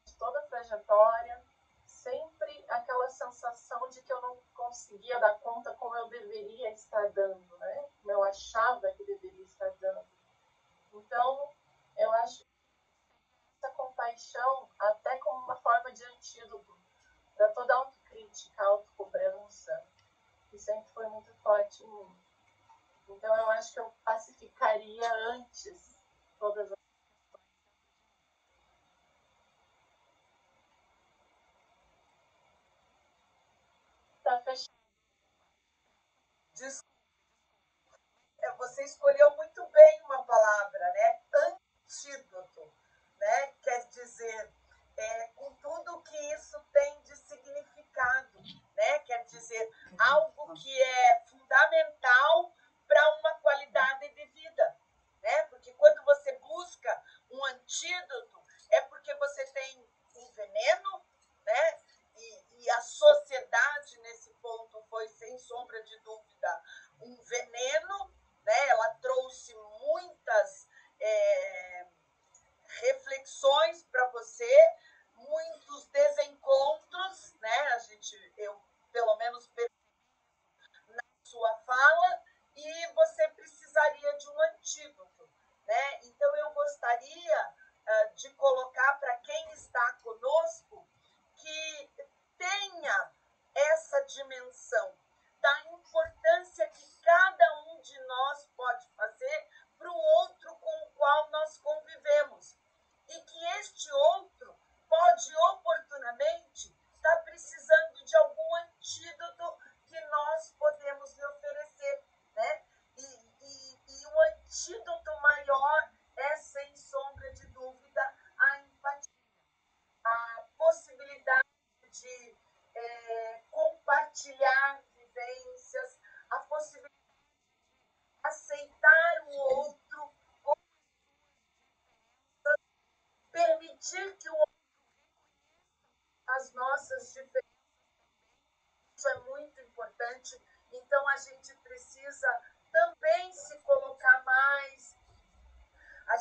de toda a trajetória, sempre aquela sensação de que eu não conseguia dar conta como eu deveria estar dando, né? Como eu achava que deveria estar dando. Então, eu acho que essa compaixão, até como uma forma de antídoto para toda autocrítica, autocobrança, que sempre foi muito forte em mim. Então, eu acho que eu pacificaria antes todas as... Tá fechado. Você escolheu muito bem uma palavra, né? Antídoto, né? Quer dizer, com tudo que isso tem de significado, né? Quer dizer, algo que é fundamental para uma qualidade de vida, né? Porque quando você busca um antídoto, é porque você tem um veneno, né? E a sociedade, nesse ponto, foi, sem sombra de dúvida, um veneno, né? Ela trouxe muitas reflexões para você, muitos desencontros, né? Eu pelo menos na sua fala, e você precisaria de um antídoto, né? Então eu gostaria de colocar para quem está conosco que tenha essa dimensão da importância que cada um de nós pode fazer para o outro com o qual nós convivemos. E que este outro pode oportunamente estar precisando de algum antídoto que nós podemos lhe oferecer, né? E o antídoto maior é, sem sombra de dúvida, a empatia, a possibilidade de compartilhar vivências, a possibilidade de aceitar o outro, permitir que o outro as nossas diferenças. Isso é muito importante. Então, a gente precisa também se colocar mais, a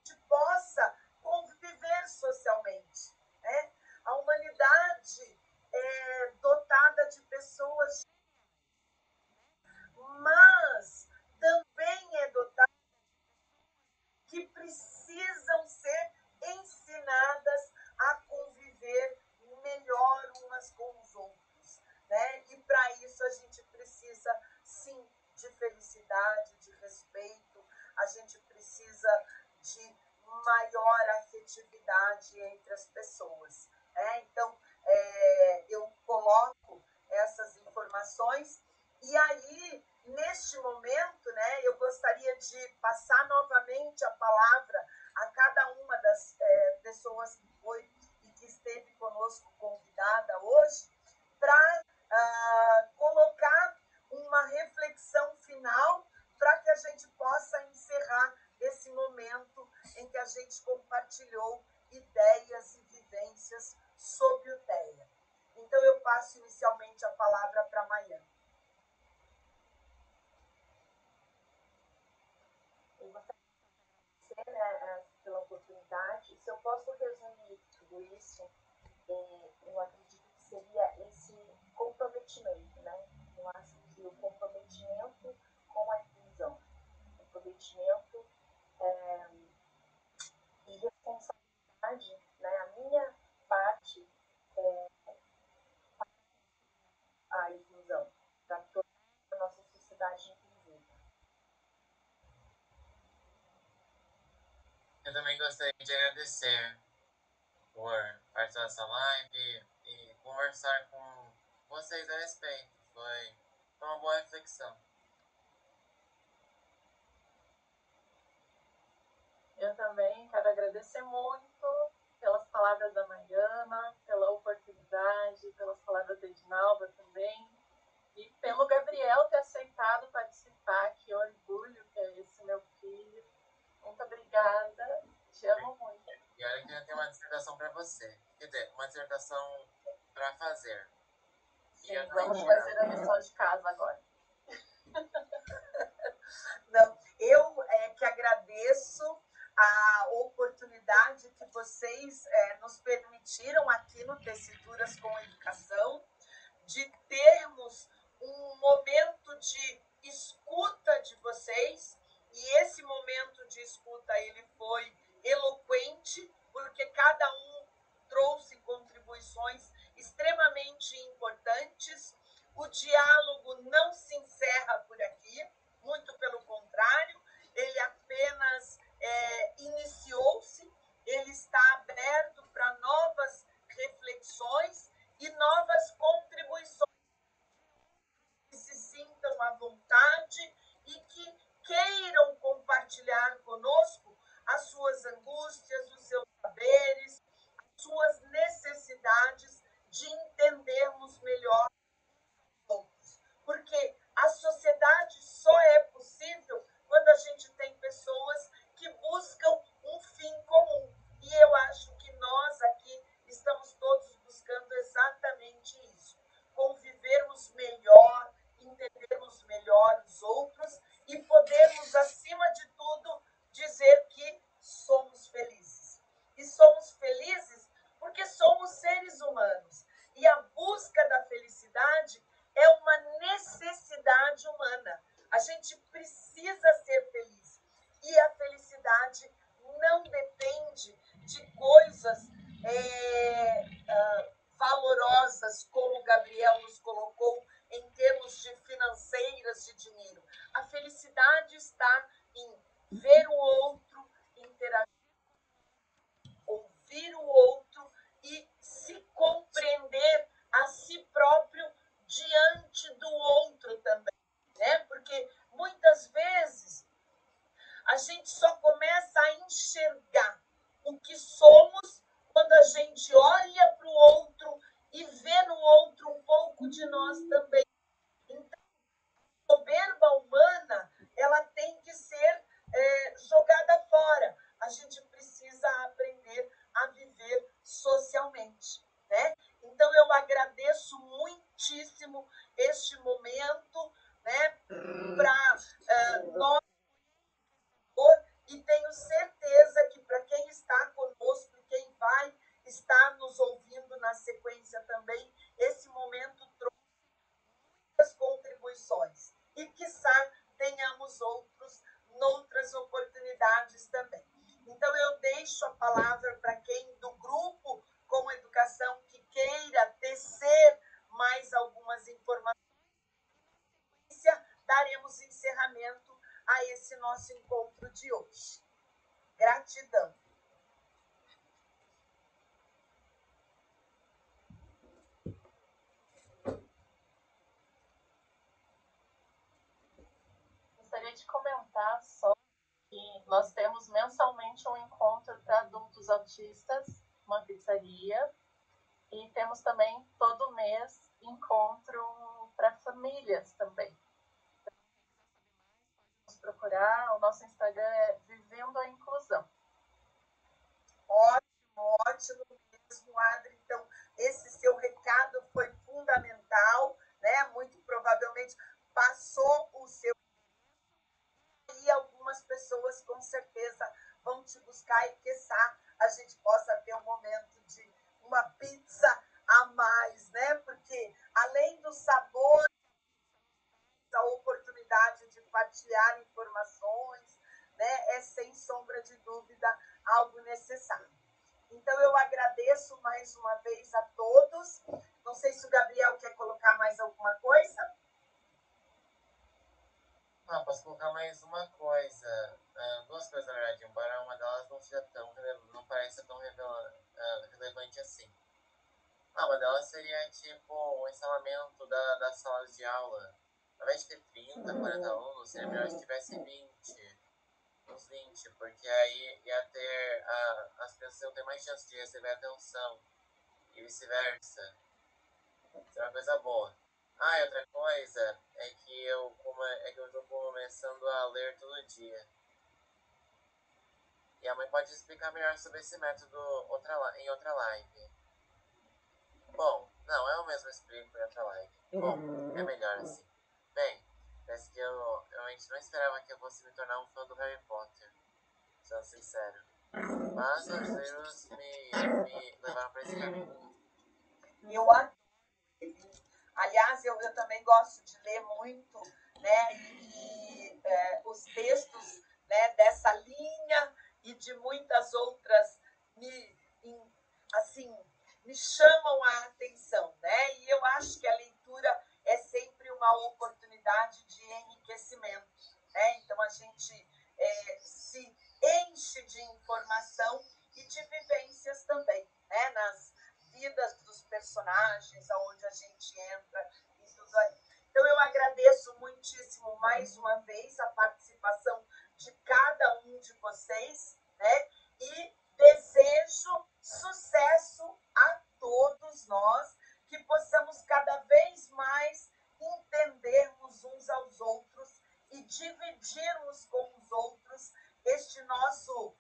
gente possa conviver socialmente, né? A humanidade é dotada de pessoas, mas também é dotada que precisam ser ensinadas a conviver melhor umas com os outros, né? E para isso a gente precisa, sim, de felicidade, de respeito, a gente precisa de maior afetividade entre as pessoas, né? Então, eu coloco essas informações e aí, neste momento, né, eu gostaria de passar novamente a palavra a cada uma das pessoas que foi e que esteve conosco convidada hoje, para colocar uma reflexão final para que a gente possa encerrar esse momento em que a gente compartilhou ideias e vivências sobre o TEA. Então, eu passo comprometimento e responsabilidade, né? A minha parte a inclusão, para tornar a nossa sociedade inclusiva. Eu também gostaria de agradecer por participar dessa live e conversar com vocês a respeito. Foi uma boa reflexão. Eu também quero agradecer muito pelas palavras da Mariana, pela oportunidade, pelas palavras da Edinalva também, e pelo Gabriel ter aceitado participar. Que orgulho que é esse meu filho. Muito obrigada, te amo muito. E olha que eu tenho uma dissertação para você. Quer dizer, uma dissertação para fazer. Sim, vamos fazer a lição de casa agora. Não, eu que agradeço a oportunidade que vocês nos permitiram aqui no Tecituras com Educação, de termos um momento de escuta de vocês, e esse momento de escuta ele foi eloquente, porque cada um trouxe contribuições extremamente importantes. O diálogo não se encerra por aqui, muito pelo contrário, ele apenas iniciou-se, ele está aberto para novas reflexões e novas contribuições que se sintam à vontade e que queiram compartilhar conosco as suas angústias, os seus saberes, as suas necessidades de entendermos melhor outros. Porque a sociedade só é possível quando a gente tem pessoas que buscam um fim comum. E eu acho que nós aqui estamos todos buscando exatamente isso. Convivermos melhor, entendermos melhor os outros e podermos, acima de tudo, dizer que somos felizes. E somos felizes porque somos seres humanos. E a busca da felicidade é uma necessidade humana. A gente precisa ser feliz. E a felicidade não depende de coisas valorosas, como o Gabriel nos colocou, em termos de financeiras, de dinheiro. A felicidade está em ver o outro, interagir, ouvir o outro e se compreender a si próprio diante do outro também, né? Porque muitas vezes a gente só começa a enxergar o que somos quando a gente olha para o outro e vê no outro um pouco de nós também. Então, a soberba humana, ela tem que ser jogada fora. A gente precisa aprender a viver socialmente, né? Então, eu agradeço muitíssimo este momento, né, para nós, e tenho certeza que para quem está conosco e quem vai estar nos ouvindo na sequência também, esse momento trouxe muitas contribuições. E, quiçá, tenhamos noutras oportunidades também. Então, eu deixo a palavra para quem do grupo com educação que queira tecer mais algumas informações. Na sequência, daremos encerramento a esse nosso encontro de hoje. Gratidão. Gostaria de comentar só que nós temos mensalmente um encontro para adultos autistas, uma pizzaria, e temos também todo mês encontro para famílias também. Vamos procurar, o nosso Instagram é Vivendo a Inclusão. Ótimo mesmo, Adri. Então, esse seu recado foi fundamental, né? Muito provavelmente passou o seu e algumas pessoas com certeza vão te buscar e quiçá a gente possa ter um momento de uma pizza a mais, né? Porque além do sabor, a oportunidade de partilhar informações, de dúvida, algo necessário. Então, eu agradeço mais uma vez a todos. Não sei se o Gabriel quer colocar mais alguma coisa. Posso colocar mais uma coisa. Duas coisas, na verdade, embora uma delas não seja não pareça tão relevante assim. Uma delas seria, tipo, o instalamento das salas de aula. Ao invés de ter 30, 40 alunos, seria melhor se tivesse 20. Uns 20, porque aí ia ter, as pessoas iam ter mais chance de receber atenção. E vice-versa. Isso é uma coisa boa. E outra coisa é que eu estou começando a ler todo dia. E a mãe pode explicar melhor sobre esse método em outra live. Bom, não, eu mesmo explico em outra live. Bom, é melhor assim. Bem, parece que eu realmente não esperava que eu fosse me tornar um fã do Harry Potter. Sendo sincero. Mas os livros me levaram para esse caminho. Eu adoro. Aliás, eu também gosto de ler muito, né? E os textos, né, dessa linha e de muitas outras me chamam a atenção, né? E eu acho que a leitura é sempre uma oportunidade de enriquecimento, né? Então a gente se enche de informação e de vivências também, né? Nas vidas dos personagens, aonde a gente entra e tudo aí. Então eu agradeço muitíssimo mais uma vez a participação de cada um de vocês, né? E desejo sucesso a todos nós, que possamos cada vez mais entendermos uns aos outros e dividirmos com os outros este nosso